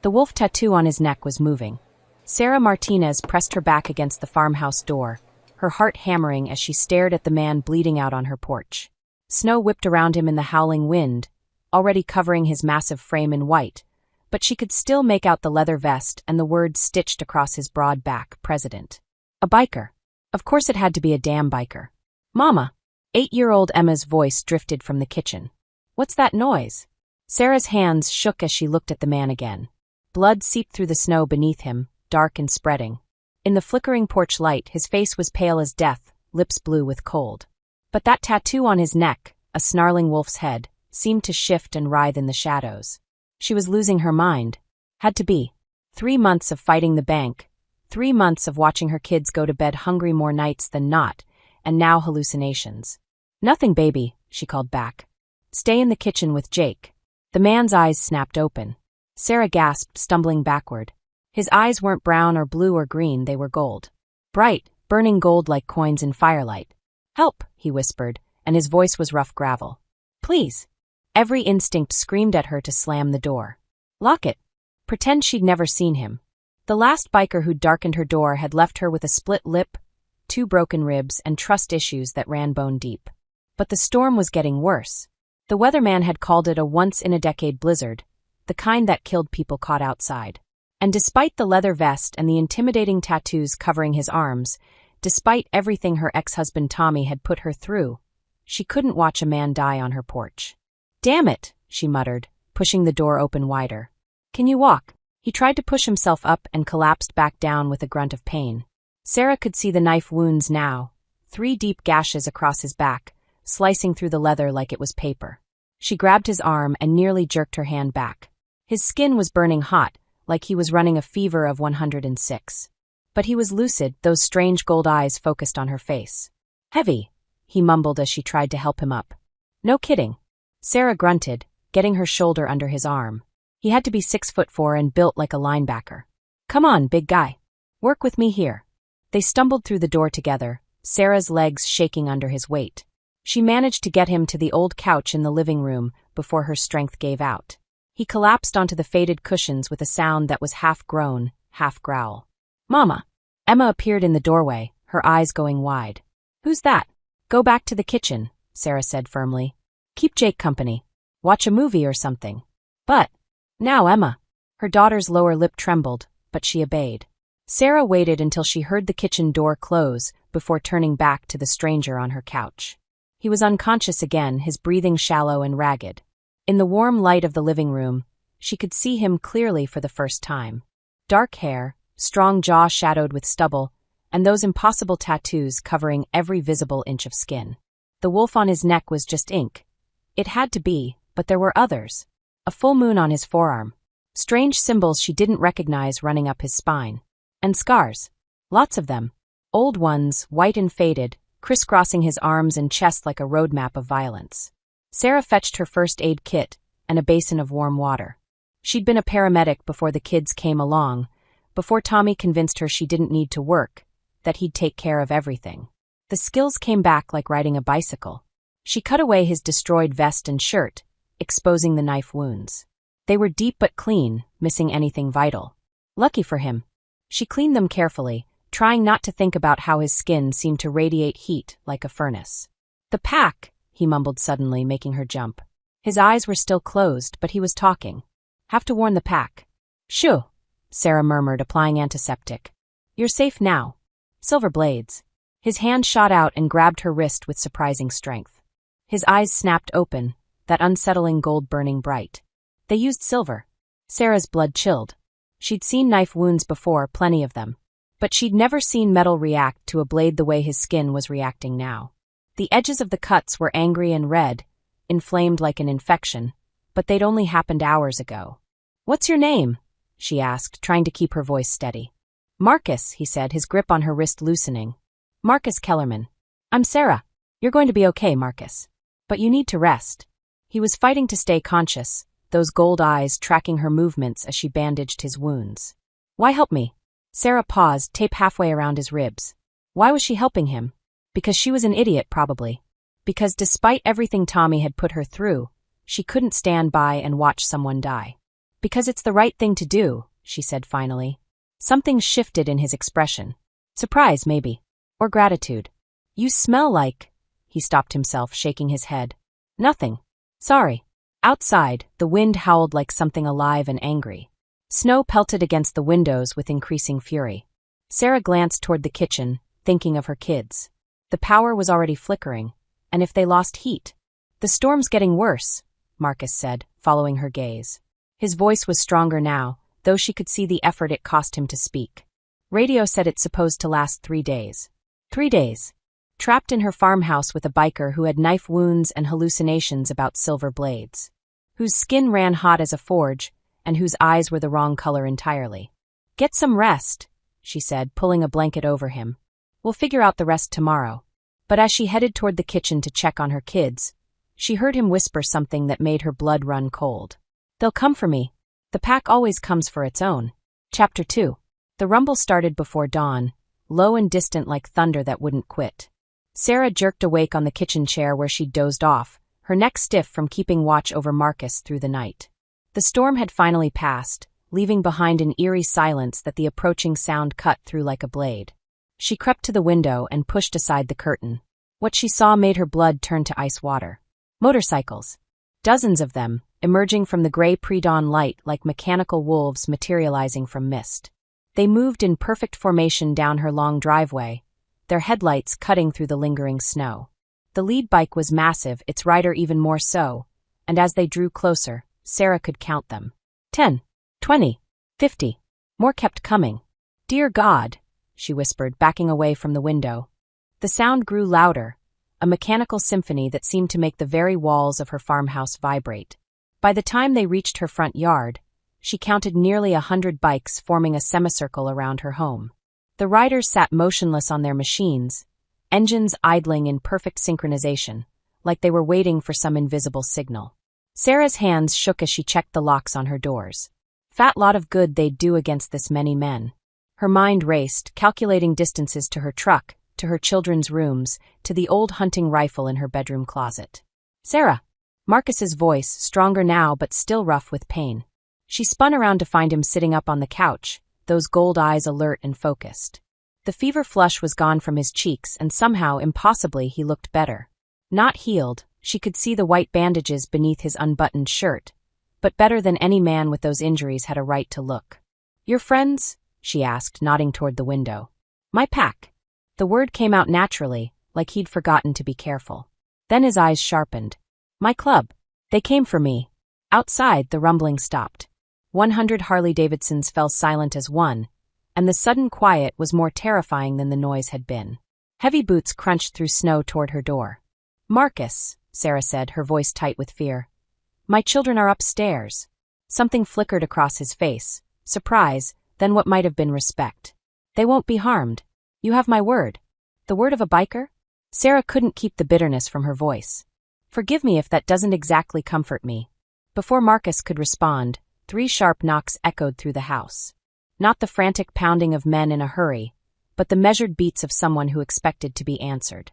The wolf tattoo on his neck was moving. Sarah Martinez pressed her back against the farmhouse door, her heart hammering as she stared at the man bleeding out on her porch. Snow whipped around him in the howling wind, already covering his massive frame in white, but she could still make out the leather vest and the words stitched across his broad back, President. A biker. Of course it had to be a damn biker. Mama! 8-year-old Emma's voice drifted from the kitchen. What's that noise? Sarah's hands shook as she looked at the man again. Blood seeped through the snow beneath him, dark and spreading. In the flickering porch light, his face was pale as death, lips blue with cold. But that tattoo on his neck, a snarling wolf's head, seemed to shift and writhe in the shadows. She was losing her mind. Had to be. 3 months of fighting the bank, 3 months of watching her kids go to bed hungry more nights than not, and now hallucinations. Nothing, baby, she called back. Stay in the kitchen with Jake. The man's eyes snapped open. Sarah gasped, stumbling backward. His eyes weren't brown or blue or green, they were gold. Bright, burning gold like coins in firelight. Help, he whispered, and his voice was rough gravel. Please. Every instinct screamed at her to slam the door. Lock it. Pretend she'd never seen him. The last biker who'd darkened her door had left her with a split lip, 2 broken ribs, and trust issues that ran bone deep. But the storm was getting worse. The weatherman had called it a once-in-a-decade blizzard, the kind that killed people caught outside. And despite the leather vest and the intimidating tattoos covering his arms, despite everything her ex-husband Tommy had put her through, she couldn't watch a man die on her porch. Damn it, she muttered, pushing the door open wider. Can you walk? He tried to push himself up and collapsed back down with a grunt of pain. Sarah could see the knife wounds now, 3 deep gashes across his back, slicing through the leather like it was paper. She grabbed his arm and nearly jerked her hand back. His skin was burning hot, like he was running a fever of 106. But he was lucid, those strange gold eyes focused on her face. Heavy, he mumbled as she tried to help him up. No kidding. Sarah grunted, getting her shoulder under his arm. He had to be 6'4" and built like a linebacker. Come on, big guy. Work with me here. They stumbled through the door together, Sarah's legs shaking under his weight. She managed to get him to the old couch in the living room before her strength gave out. He collapsed onto the faded cushions with a sound that was half groan, half growl. Mama! Emma appeared in the doorway, her eyes going wide. Who's that? Go back to the kitchen, Sarah said firmly. Keep Jake company. Watch a movie or something. But, now Emma. Her daughter's lower lip trembled, but she obeyed. Sarah waited until she heard the kitchen door close before turning back to the stranger on her couch. He was unconscious again, his breathing shallow and ragged. In the warm light of the living room, she could see him clearly for the first time. Dark hair, strong jaw shadowed with stubble, and those impossible tattoos covering every visible inch of skin. The wolf on his neck was just ink. It had to be, but there were others. A full moon on his forearm. Strange symbols she didn't recognize running up his spine. And scars. Lots of them. Old ones, white and faded, crisscrossing his arms and chest like a roadmap of violence. Sarah fetched her first aid kit and a basin of warm water. She'd been a paramedic before the kids came along, before Tommy convinced her she didn't need to work, that he'd take care of everything. The skills came back like riding a bicycle. She cut away his destroyed vest and shirt, exposing the knife wounds. They were deep but clean, missing anything vital. Lucky for him. She cleaned them carefully, trying not to think about how his skin seemed to radiate heat like a furnace. The pack, he mumbled suddenly, making her jump. His eyes were still closed, but he was talking. Have to warn the pack. Shoo, Sarah murmured, applying antiseptic. You're safe now. Silver blades. His hand shot out and grabbed her wrist with surprising strength. His eyes snapped open, that unsettling gold burning bright. They used silver. Sarah's blood chilled. She'd seen knife wounds before, plenty of them. But she'd never seen metal react to a blade the way his skin was reacting now. The edges of the cuts were angry and red, inflamed like an infection, but they'd only happened hours ago. What's your name? She asked, trying to keep her voice steady. Marcus, he said, his grip on her wrist loosening. Marcus Kellerman. I'm Sarah. You're going to be okay, Marcus. But you need to rest. He was fighting to stay conscious, those gold eyes tracking her movements as she bandaged his wounds. Why help me? Sarah paused, tape halfway around his ribs. Why was she helping him? Because she was an idiot, probably. Because despite everything Tommy had put her through, she couldn't stand by and watch someone die. Because it's the right thing to do, she said finally. Something shifted in his expression. Surprise, maybe. Or gratitude. You smell like... He stopped himself, shaking his head. Nothing. Sorry. Outside, the wind howled like something alive and angry. Snow pelted against the windows with increasing fury. Sarah glanced toward the kitchen, thinking of her kids. The power was already flickering, and if they lost heat... The storm's getting worse, Marcus said, following her gaze. His voice was stronger now, though she could see the effort it cost him to speak. Radio said it's supposed to last 3 days. 3 days. Trapped in her farmhouse with a biker who had knife wounds and hallucinations about silver blades. Whose skin ran hot as a forge, and whose eyes were the wrong color entirely. Get some rest, she said, pulling a blanket over him. We'll figure out the rest tomorrow. But as she headed toward the kitchen to check on her kids, she heard him whisper something that made her blood run cold. They'll come for me. The pack always comes for its own. Chapter 2. The rumble started before dawn, low and distant like thunder that wouldn't quit. Sarah jerked awake on the kitchen chair where she'd dozed off, her neck stiff from keeping watch over Marcus through the night. The storm had finally passed, leaving behind an eerie silence that the approaching sound cut through like a blade. She crept to the window and pushed aside the curtain. What she saw made her blood turn to ice water. Motorcycles. Dozens of them, emerging from the gray pre-dawn light like mechanical wolves materializing from mist. They moved in perfect formation down her long driveway, their headlights cutting through the lingering snow. The lead bike was massive, its rider even more so, and as they drew closer, Sarah could count them. 10, 20, 50. More kept coming. Dear God, she whispered, backing away from the window. The sound grew louder, a mechanical symphony that seemed to make the very walls of her farmhouse vibrate. By the time they reached her front yard, she counted nearly 100 bikes forming a semicircle around her home. The riders sat motionless on their machines, engines idling in perfect synchronization, like they were waiting for some invisible signal. Sarah's hands shook as she checked the locks on her doors. Fat lot of good they'd do against this many men. Her mind raced, calculating distances to her truck, to her children's rooms, to the old hunting rifle in her bedroom closet. Sarah! Marcus's voice, stronger now but still rough with pain. She spun around to find him sitting up on the couch, those gold eyes alert and focused. The fever flush was gone from his cheeks and somehow, impossibly, he looked better. Not healed, she could see the white bandages beneath his unbuttoned shirt, but better than any man with those injuries had a right to look. Your friends? She asked, nodding toward the window. My pack. The word came out naturally, like he'd forgotten to be careful. Then his eyes sharpened. My club. They came for me. Outside, the rumbling stopped. 100 Harley-Davidsons fell silent as one, and the sudden quiet was more terrifying than the noise had been. Heavy boots crunched through snow toward her door. Marcus, Sarah said, her voice tight with fear. My children are upstairs. Something flickered across his face. Surprise, then what might have been respect. They won't be harmed. You have my word. The word of a biker? Sarah couldn't keep the bitterness from her voice. Forgive me if that doesn't exactly comfort me. Before Marcus could respond, 3 sharp knocks echoed through the house. Not the frantic pounding of men in a hurry, but the measured beats of someone who expected to be answered.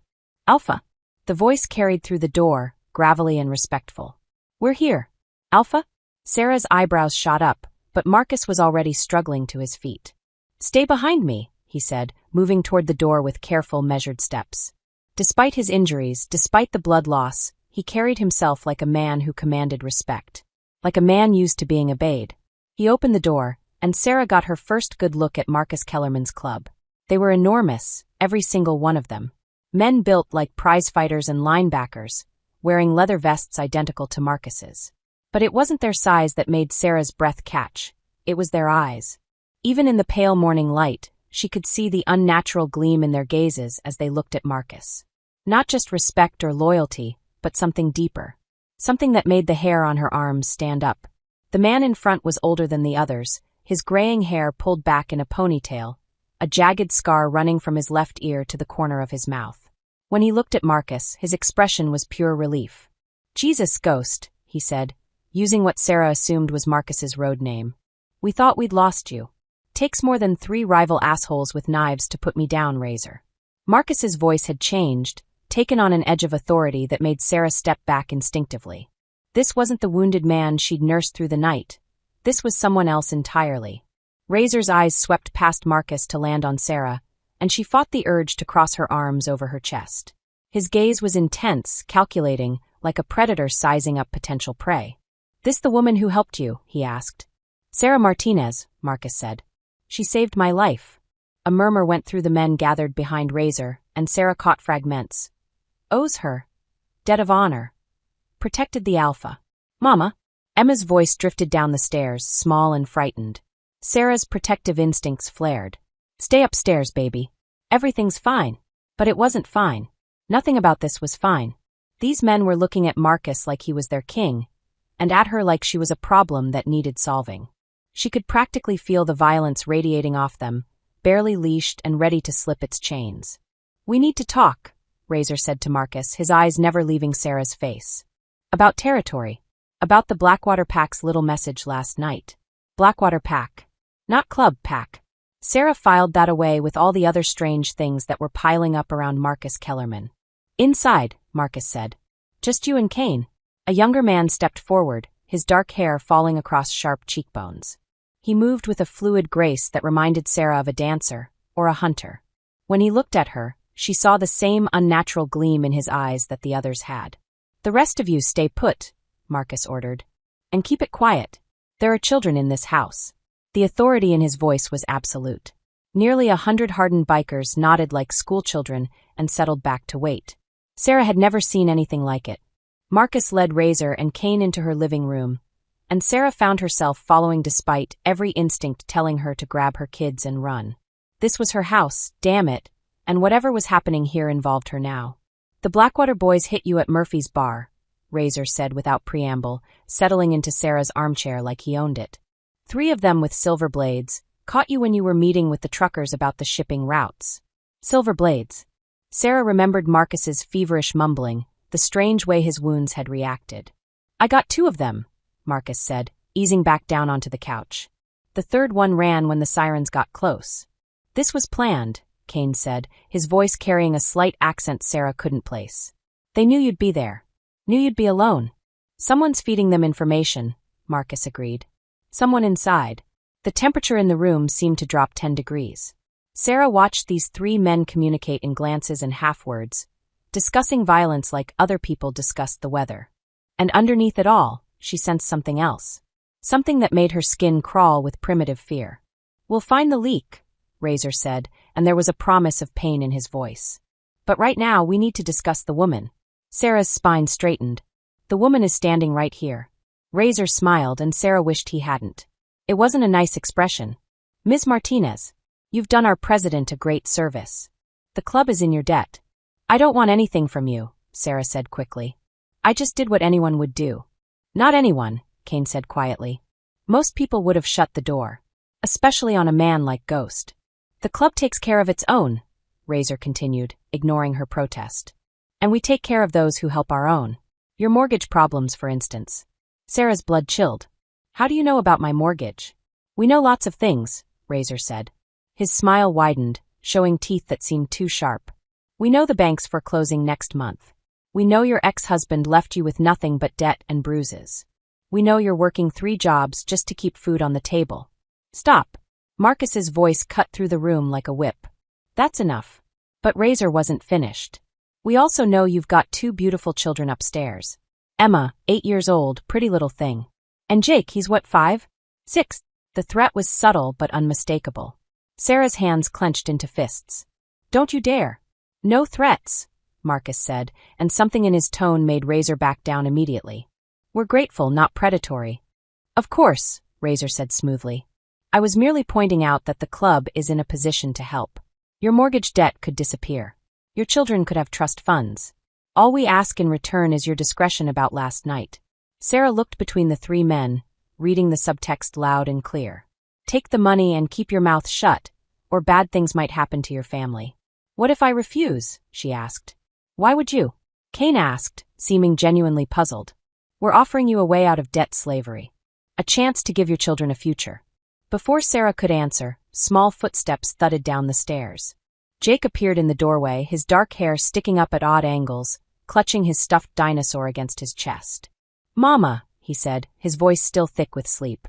Alpha. The voice carried through the door, gravelly and respectful. We're here. Alpha? Sarah's eyebrows shot up, but Marcus was already struggling to his feet. Stay behind me, he said, moving toward the door with careful, measured steps. Despite his injuries, despite the blood loss, he carried himself like a man who commanded respect. Like a man used to being obeyed. He opened the door, and Sarah got her first good look at Marcus Kellerman's club. They were enormous, every single one of them. Men built like prizefighters and linebackers, wearing leather vests identical to Marcus's. But it wasn't their size that made Sarah's breath catch. It was their eyes. Even in the pale morning light, she could see the unnatural gleam in their gazes as they looked at Marcus. Not just respect or loyalty, but something deeper. Something that made the hair on her arms stand up. The man in front was older than the others, his graying hair pulled back in a ponytail, a jagged scar running from his left ear to the corner of his mouth. When he looked at Marcus, his expression was pure relief. Jesus, Ghost, he said, using what Sarah assumed was Marcus's road name. We thought we'd lost you. Takes more than 3 rival assholes with knives to put me down, Razor. Marcus's voice had changed, taken on an edge of authority that made Sarah step back instinctively. This wasn't the wounded man she'd nursed through the night. This was someone else entirely. Razor's eyes swept past Marcus to land on Sarah, and she fought the urge to cross her arms over her chest. His gaze was intense, calculating, like a predator sizing up potential prey. "This the woman who helped you?" he asked. "Sarah Martinez," Marcus said. "She saved my life." A murmur went through the men gathered behind Razor, and Sarah caught fragments. "Owes her. Debt of honor. Protected the alpha. Mama." Emma's voice drifted down the stairs, small and frightened. Sarah's protective instincts flared. "Stay upstairs, baby. Everything's fine." But it wasn't fine. Nothing about this was fine. These men were looking at Marcus like he was their king, and at her like she was a problem that needed solving. She could practically feel the violence radiating off them, barely leashed and ready to slip its chains. "We need to talk," Razor said to Marcus, his eyes never leaving Sarah's face. "About territory. About the Blackwater Pack's little message last night." Blackwater Pack. Not Club Pack. Sarah filed that away with all the other strange things that were piling up around Marcus Kellerman. "Inside," Marcus said. "Just you and Kane." A younger man stepped forward, his dark hair falling across sharp cheekbones. He moved with a fluid grace that reminded Sarah of a dancer, or a hunter. When he looked at her, she saw the same unnatural gleam in his eyes that the others had. "The rest of you stay put," Marcus ordered. "And keep it quiet. There are children in this house." The authority in his voice was absolute. Nearly 100 hardened bikers nodded like schoolchildren and settled back to wait. Sarah had never seen anything like it. Marcus led Razor and Kane into her living room, and Sarah found herself following despite every instinct telling her to grab her kids and run. This was her house, damn it, and whatever was happening here involved her now. "The Blackwater boys hit you at Murphy's bar," Razor said without preamble, settling into Sarah's armchair like he owned it. "3 of them with silver blades, caught you when you were meeting with the truckers about the shipping routes." Silver blades. Sarah remembered Marcus's feverish mumbling, the strange way his wounds had reacted. "I got 2 of them," Marcus said, easing back down onto the couch. "The third one ran when the sirens got close." "This was planned," Kane said, his voice carrying a slight accent Sarah couldn't place. "They knew you'd be there. Knew you'd be alone." "Someone's feeding them information," Marcus agreed. "Someone inside." The temperature in the room seemed to drop 10 degrees. Sarah watched these 3 men communicate in glances and half-words, discussing violence like other people discussed the weather. And underneath it all, she sensed something else. Something that made her skin crawl with primitive fear. "We'll find the leak," Razor said, and there was a promise of pain in his voice. "But right now we need to discuss the woman." Sarah's spine straightened. "The woman is standing right here." Razor smiled, and Sarah wished he hadn't. It wasn't a nice expression. "Ms. Martinez, you've done our president a great service. The club is in your debt." "I don't want anything from you," Sarah said quickly. "I just did what anyone would do." "Not anyone," Kane said quietly. "Most people would have shut the door. Especially on a man like Ghost." "The club takes care of its own," Razor continued, ignoring her protest. "And we take care of those who help our own. Your mortgage problems, for instance." Sarah's blood chilled. "How do you know about my mortgage?" "We know lots of things," Razor said. His smile widened, showing teeth that seemed too sharp. "We know the bank's foreclosing next month. We know your ex-husband left you with nothing but debt and bruises. We know you're working 3 jobs just to keep food on the table." "Stop." Marcus's voice cut through the room like a whip. "That's enough." But Razor wasn't finished. "We also know you've got 2 beautiful children upstairs. Emma, 8 years old, pretty little thing. And Jake, he's what, 5? 6? The threat was subtle but unmistakable. Sarah's hands clenched into fists. "Don't you dare." "No threats," Marcus said, and something in his tone made Razor back down immediately. "We're grateful, not predatory." "Of course," Razor said smoothly. "I was merely pointing out that the club is in a position to help. Your mortgage debt could disappear. Your children could have trust funds. All we ask in return is your discretion about last night." Sarah looked between the 3 men, reading the subtext loud and clear. "Take the money and keep your mouth shut, or bad things might happen to your family." "What if I refuse?" she asked. "Why would you?" Kane asked, seeming genuinely puzzled. "We're offering you a way out of debt slavery. A chance to give your children a future." Before Sarah could answer, small footsteps thudded down the stairs. Jake appeared in the doorway, his dark hair sticking up at odd angles, clutching his stuffed dinosaur against his chest. "Mama," he said, his voice still thick with sleep.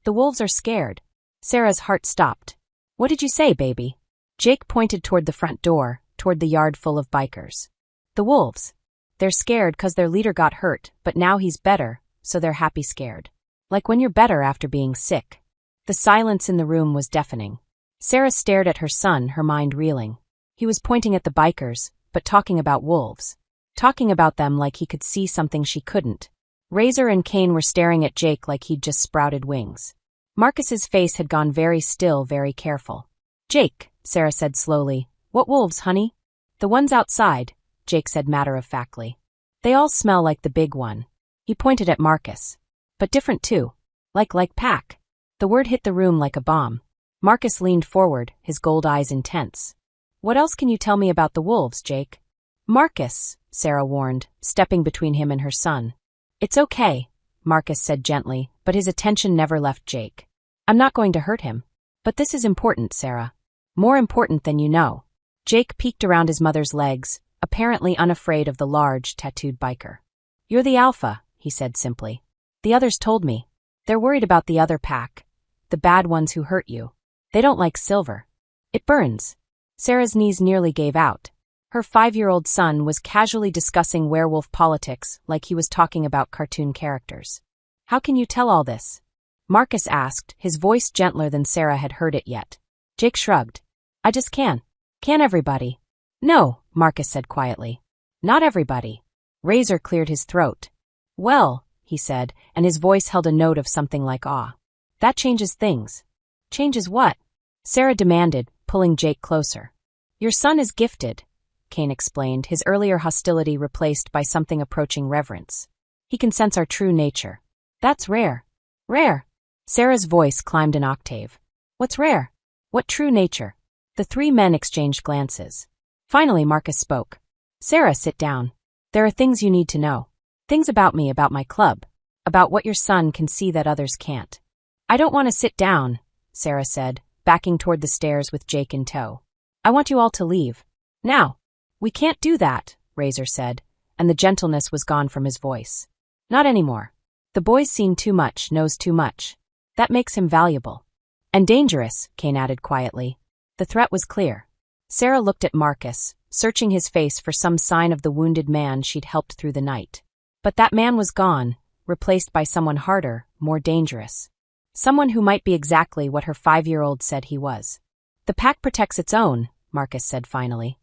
The wolves are scared. Sarah's heart stopped. What did you say, baby? Jake pointed toward the front door, toward the yard full of bikers. The wolves. They're scared 'cause their leader got hurt, but now he's better, so they're happy scared. Like when you're better after being sick. The silence in the room was deafening. Sarah stared at her son, her mind reeling. He was pointing at the bikers, but talking about wolves. Talking about them like he could see something she couldn't. Razor and Kane were staring at Jake like he'd just sprouted wings. Marcus's face had gone very still, very careful. Jake, Sarah said slowly. What wolves, honey? The ones outside, Jake said matter-of-factly. They all smell like the big one. He pointed at Marcus. But different too. Like pack. The word hit the room like a bomb. Marcus leaned forward, his gold eyes intense. What else can you tell me about the wolves, Jake? Marcus, Sarah warned, stepping between him and her son. It's okay, Marcus said gently, but his attention never left Jake. I'm not going to hurt him. But this is important, Sarah. More important than you know. Jake peeked around his mother's legs, apparently unafraid of the large, tattooed biker. You're the alpha, he said simply. The others told me. They're worried about the other pack. The bad ones who hurt you. They don't like silver. It burns. Sarah's knees nearly gave out. Her 5-year-old son was casually discussing werewolf politics like he was talking about cartoon characters. How can you tell all this? Marcus asked, his voice gentler than Sarah had heard it yet. Jake shrugged. I just can. Can everybody? No, Marcus said quietly. Not everybody. Razor cleared his throat. Well, he said, and his voice held a note of something like awe. That changes things. Changes what? Sarah demanded, pulling Jake closer. Your son is gifted, Kane explained, his earlier hostility replaced by something approaching reverence. He can sense our true nature. That's rare. Rare. Sarah's voice climbed an octave. What's rare? What true nature? The 3 men exchanged glances. Finally, Marcus spoke. Sarah, sit down. There are things you need to know. Things about me, about my club. About what your son can see that others can't. I don't want to sit down, Sarah said, backing toward the stairs with Jake in tow. I want you all to leave. Now. We can't do that, Razor said, and the gentleness was gone from his voice. Not anymore. The boy's seen too much, knows too much. That makes him valuable. And dangerous, Kane added quietly. The threat was clear. Sarah looked at Marcus, searching his face for some sign of the wounded man she'd helped through the night. But that man was gone, replaced by someone harder, more dangerous. Someone who might be exactly what her 5-year-old said he was. The pack protects its own, Marcus said finally.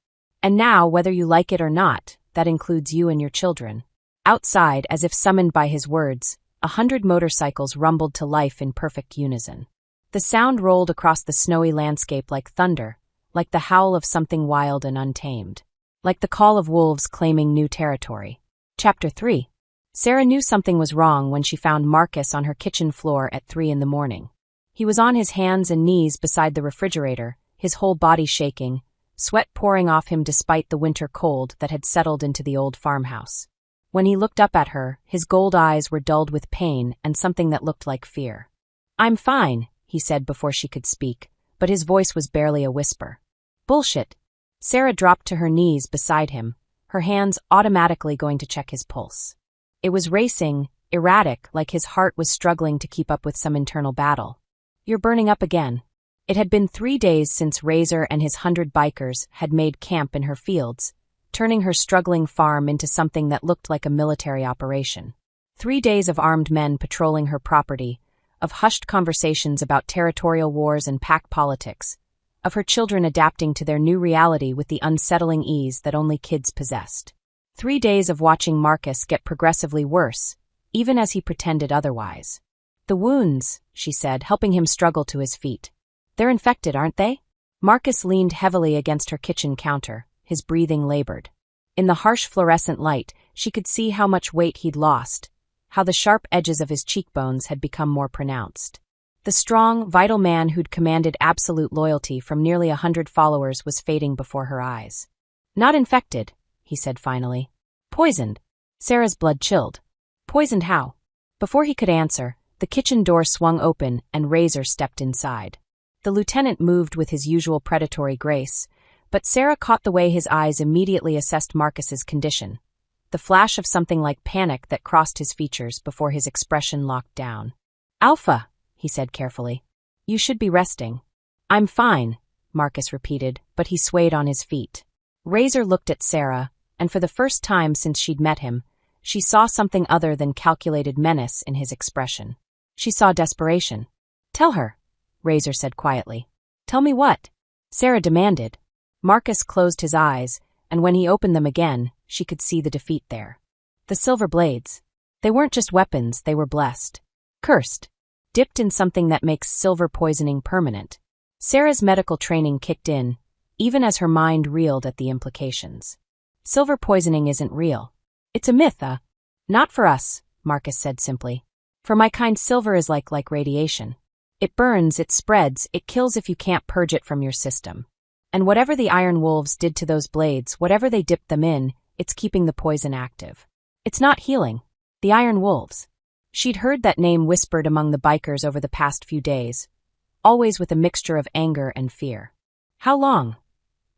And now, whether you like it or not, that includes you and your children. Outside, as if summoned by his words, 100 motorcycles rumbled to life in perfect unison. The sound rolled across the snowy landscape like thunder, like the howl of something wild and untamed. Like the call of wolves claiming new territory. Chapter 3. Sarah knew something was wrong when she found Marcus on her kitchen floor at 3 a.m. He was on his hands and knees beside the refrigerator, his whole body shaking, sweat pouring off him despite the winter cold that had settled into the old farmhouse. When he looked up at her, his gold eyes were dulled with pain and something that looked like fear. I'm fine, he said before she could speak, but his voice was barely a whisper. Bullshit. Sarah dropped to her knees beside him, her hands automatically going to check his pulse. It was racing, erratic, like his heart was struggling to keep up with some internal battle. You're burning up again. It had been 3 days since Razor and his 100 bikers had made camp in her fields, turning her struggling farm into something that looked like a military operation. 3 days of armed men patrolling her property, of hushed conversations about territorial wars and pack politics, of her children adapting to their new reality with the unsettling ease that only kids possessed. 3 days of watching Marcus get progressively worse, even as he pretended otherwise. The wounds, she said, helping him struggle to his feet. They're infected, aren't they? Marcus leaned heavily against her kitchen counter, his breathing labored. In the harsh fluorescent light, she could see how much weight he'd lost, how the sharp edges of his cheekbones had become more pronounced. The strong, vital man who'd commanded absolute loyalty from nearly 100 followers was fading before her eyes. Not infected, he said finally. Poisoned. Sarah's blood chilled. Poisoned how? Before he could answer, the kitchen door swung open and Razor stepped inside. The lieutenant moved with his usual predatory grace, but Sarah caught the way his eyes immediately assessed Marcus's condition, the flash of something like panic that crossed his features before his expression locked down. Alpha, he said carefully. You should be resting. I'm fine, Marcus repeated, but he swayed on his feet. Razor looked at Sarah, and for the first time since she'd met him, she saw something other than calculated menace in his expression. She saw desperation. Tell her, Razor said quietly. Tell me what? Sarah demanded. Marcus closed his eyes, and when he opened them again, she could see the defeat there. The silver blades. They weren't just weapons, they were blessed. Cursed. Dipped in something that makes silver poisoning permanent. Sarah's medical training kicked in, even as her mind reeled at the implications. Silver poisoning isn't real. It's a myth, Not for us, Marcus said simply. For my kind, silver is like radiation. It burns, it spreads, it kills if you can't purge it from your system. And whatever the Iron Wolves did to those blades, whatever they dipped them in, it's keeping the poison active. It's not healing. The Iron Wolves. She'd heard that name whispered among the bikers over the past few days, always with a mixture of anger and fear. How long?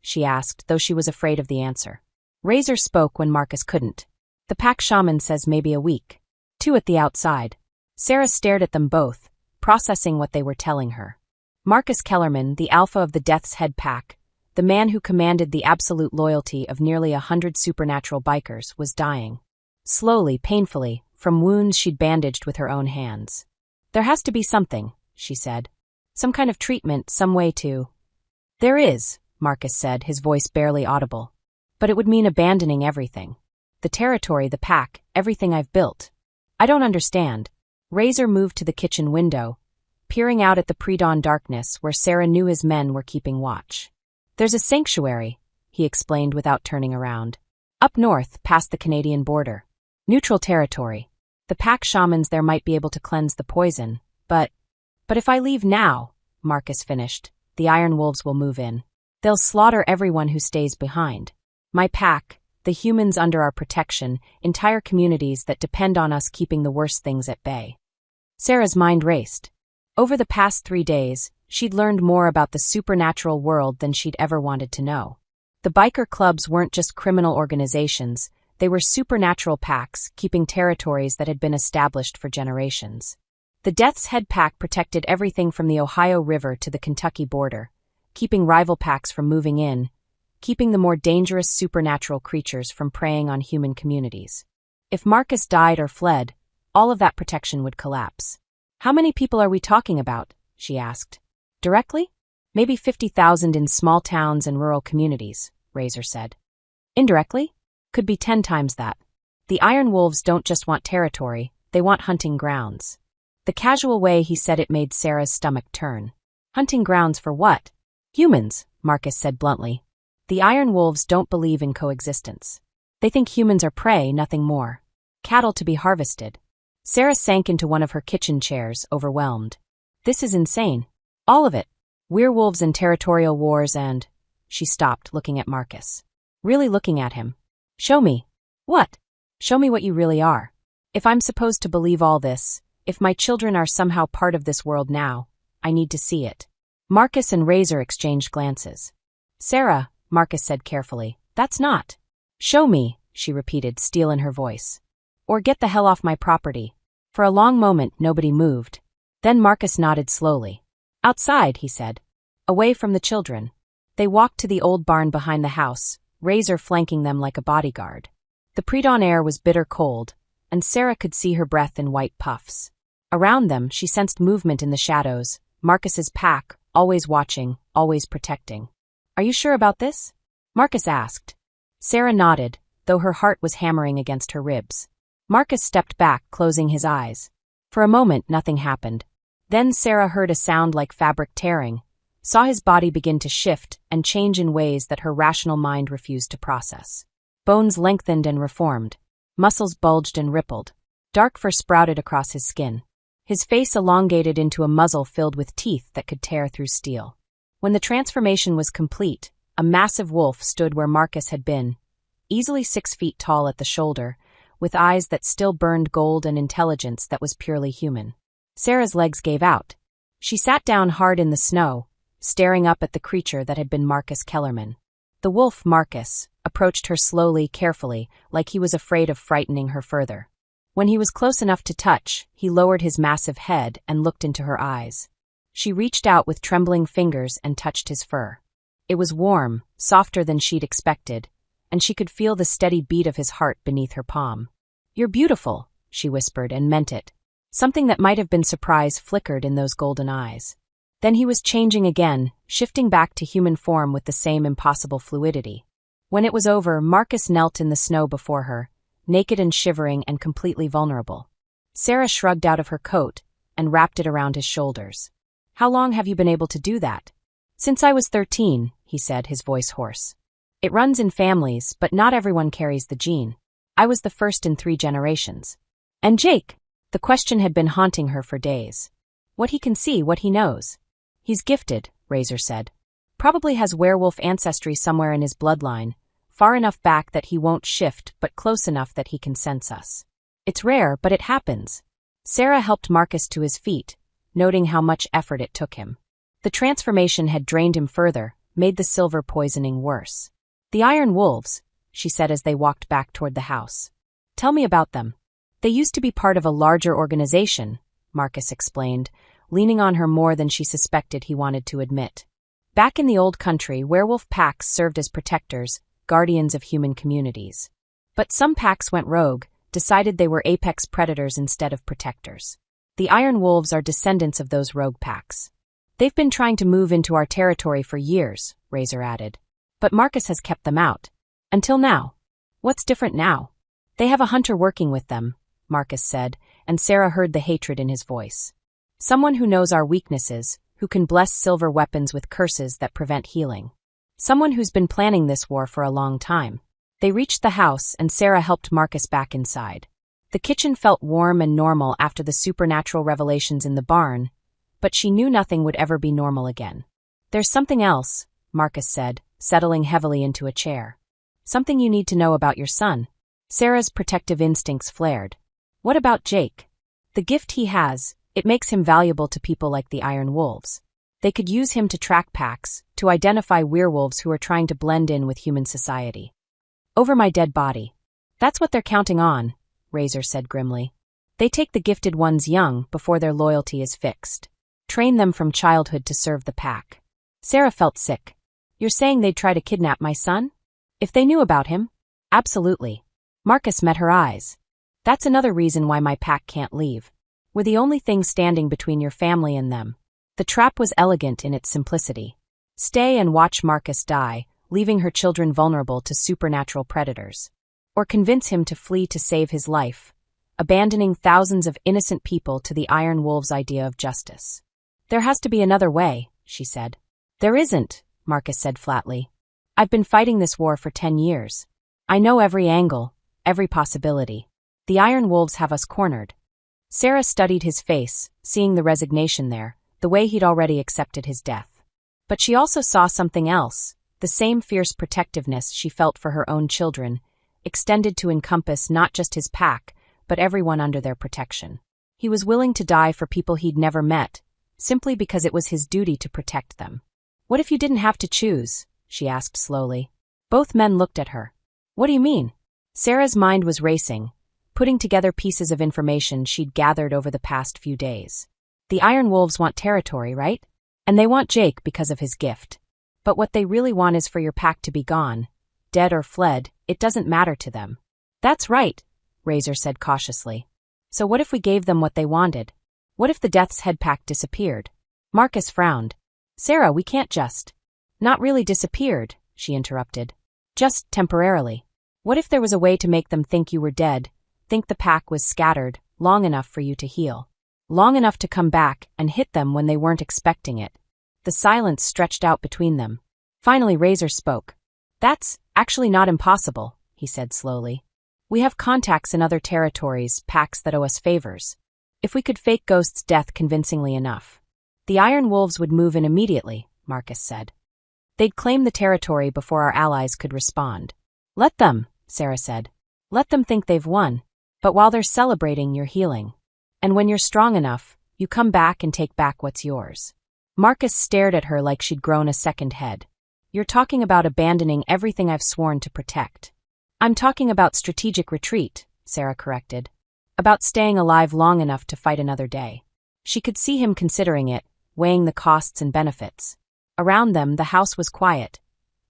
She asked, though she was afraid of the answer. Razor spoke when Marcus couldn't. The pack shaman says maybe a week. 2 at the outside. Sarah stared at them both, processing what they were telling her. Marcus Kellerman, the alpha of the Death's Head pack, the man who commanded the absolute loyalty of nearly 100 supernatural bikers, was dying. Slowly, painfully, from wounds she'd bandaged with her own hands. There has to be something, she said. Some kind of treatment, some way to... There is, Marcus said, his voice barely audible. But it would mean abandoning everything. The territory, the pack, everything I've built. I don't understand. Razor moved to the kitchen window, peering out at the pre-dawn darkness where Sarah knew his men were keeping watch. There's a sanctuary, he explained without turning around. Up north, past the Canadian border. Neutral territory. The pack shamans there might be able to cleanse the poison, but if I leave now, Marcus finished, the Iron Wolves will move in. They'll slaughter everyone who stays behind. My pack, the humans under our protection, entire communities that depend on us keeping the worst things at bay. Sarah's mind raced. Over the past 3 days, she'd learned more about the supernatural world than she'd ever wanted to know. The biker clubs weren't just criminal organizations, they were supernatural packs keeping territories that had been established for generations. The Death's Head pack protected everything from the Ohio River to the Kentucky border, keeping rival packs from moving in, keeping the more dangerous supernatural creatures from preying on human communities. If Marcus died or fled, all of that protection would collapse. How many people are we talking about? She asked. Directly? Maybe 50,000 in small towns and rural communities, Razor said. Indirectly? Could be 10 times that. The Iron Wolves don't just want territory, they want hunting grounds. The casual way he said it made Sarah's stomach turn. Hunting grounds for what? Humans, Marcus said bluntly. The Iron Wolves don't believe in coexistence. They think humans are prey, nothing more. Cattle to be harvested. Sarah sank into one of her kitchen chairs, overwhelmed. This is insane. All of it. Werewolves and territorial wars and... She stopped, looking at Marcus. Really looking at him. Show me. What? Show me what you really are. If I'm supposed to believe all this, if my children are somehow part of this world now, I need to see it. Marcus and Razor exchanged glances. Sarah, Marcus said carefully, that's not. Show me, she repeated, steel in her voice. Or get the hell off my property. For a long moment, nobody moved. Then Marcus nodded slowly. Outside, he said. Away from the children. They walked to the old barn behind the house, Razor flanking them like a bodyguard. The pre-dawn air was bitter cold, and Sarah could see her breath in white puffs. Around them, she sensed movement in the shadows, Marcus's pack, always watching, always protecting. Are you sure about this? Marcus asked. Sarah nodded, though her heart was hammering against her ribs. Marcus stepped back, closing his eyes. For a moment, nothing happened. Then Sarah heard a sound like fabric tearing, saw his body begin to shift and change in ways that her rational mind refused to process. Bones lengthened and reformed. Muscles bulged and rippled. Dark fur sprouted across his skin. His face elongated into a muzzle filled with teeth that could tear through steel. When the transformation was complete, a massive wolf stood where Marcus had been, easily 6 feet tall at the shoulder, with eyes that still burned gold and intelligence that was purely human. Sarah's legs gave out. She sat down hard in the snow, staring up at the creature that had been Marcus Kellerman. The wolf, Marcus, approached her slowly, carefully, like he was afraid of frightening her further. When he was close enough to touch, he lowered his massive head and looked into her eyes. She reached out with trembling fingers and touched his fur. It was warm, softer than she'd expected, and she could feel the steady beat of his heart beneath her palm. "You're beautiful," she whispered, and meant it. Something that might have been surprise flickered in those golden eyes. Then he was changing again, shifting back to human form with the same impossible fluidity. When it was over, Marcus knelt in the snow before her, naked and shivering and completely vulnerable. Sarah shrugged out of her coat and wrapped it around his shoulders. "How long have you been able to do that?" "Since I was 13, he said, his voice hoarse. "It runs in families, but not everyone carries the gene. I was the first in 3 generations. And Jake?" The question had been haunting her for days. "What he can see, what he knows." "He's gifted," Razor said. "Probably has werewolf ancestry somewhere in his bloodline, far enough back that he won't shift, but close enough that he can sense us. It's rare, but it happens." Sarah helped Marcus to his feet, noting how much effort it took him. The transformation had drained him further, made the silver poisoning worse. "The Iron Wolves," she said as they walked back toward the house. "Tell me about them." "They used to be part of a larger organization," Marcus explained, leaning on her more than she suspected he wanted to admit. "Back in the old country, werewolf packs served as protectors, guardians of human communities. But some packs went rogue, decided they were apex predators instead of protectors. The Iron Wolves are descendants of those rogue packs. They've been trying to move into our territory for years," Razor added. "But Marcus has kept them out. Until now." "What's different now?" "They have a hunter working with them," Marcus said, and Sarah heard the hatred in his voice. "Someone who knows our weaknesses, who can bless silver weapons with curses that prevent healing. Someone who's been planning this war for a long time." They reached the house, and Sarah helped Marcus back inside. The kitchen felt warm and normal after the supernatural revelations in the barn, but she knew nothing would ever be normal again. "There's something else," Marcus said, settling heavily into a chair. "Something you need to know about your son." Sarah's protective instincts flared. "What about Jake?" "The gift he has, it makes him valuable to people like the Iron Wolves. They could use him to track packs, to identify werewolves who are trying to blend in with human society." "Over my dead body." "That's what they're counting on," Razor said grimly. "They take the gifted ones young, before their loyalty is fixed. Train them from childhood to serve the pack." Sarah felt sick. "You're saying they'd try to kidnap my son? If they knew about him?" "Absolutely." Marcus met her eyes. "That's another reason why my pack can't leave. We're the only thing standing between your family and them." The trap was elegant in its simplicity. Stay and watch Marcus die, leaving her children vulnerable to supernatural predators. Or convince him to flee to save his life, abandoning thousands of innocent people to the Iron Wolves' idea of justice. "There has to be another way," she said. "There isn't," Marcus said flatly. "I've been fighting this war for 10 years. I know every angle, every possibility. The Iron Wolves have us cornered." Sarah studied his face, seeing the resignation there, the way he'd already accepted his death. But she also saw something else, the same fierce protectiveness she felt for her own children, extended to encompass not just his pack, but everyone under their protection. He was willing to die for people he'd never met, simply because it was his duty to protect them. "What if you didn't have to choose?" she asked slowly. Both men looked at her. "What do you mean?" Sarah's mind was racing, putting together pieces of information she'd gathered over the past few days. The Iron Wolves want territory, right? And they want Jake because of his gift. But what they really want is for your pack to be gone. Dead or fled, it doesn't matter to them. "That's right," Razor said cautiously. "So what if we gave them what they wanted? What if the Death's Head pack disappeared?" Marcus frowned. "Sarah, we can't just—" "Not really disappeared," she interrupted. "Just temporarily. What if there was a way to make them think you were dead, think the pack was scattered, long enough for you to heal? Long enough to come back and hit them when they weren't expecting it." The silence stretched out between them. Finally Razor spoke. "That's actually not impossible," he said slowly. "We have contacts in other territories, packs that owe us favors. If we could fake Ghost's death convincingly enough. The Iron Wolves would move in immediately," Marcus said. "They'd claim the territory before our allies could respond." "Let them," Sarah said. "Let them think they've won. But while they're celebrating, you're healing. And when you're strong enough, you come back and take back what's yours." Marcus stared at her like she'd grown a second head. "You're talking about abandoning everything I've sworn to protect." "I'm talking about strategic retreat," Sarah corrected. About staying alive long enough to fight another day. She could see him considering it, weighing the costs and benefits. Around them, the house was quiet,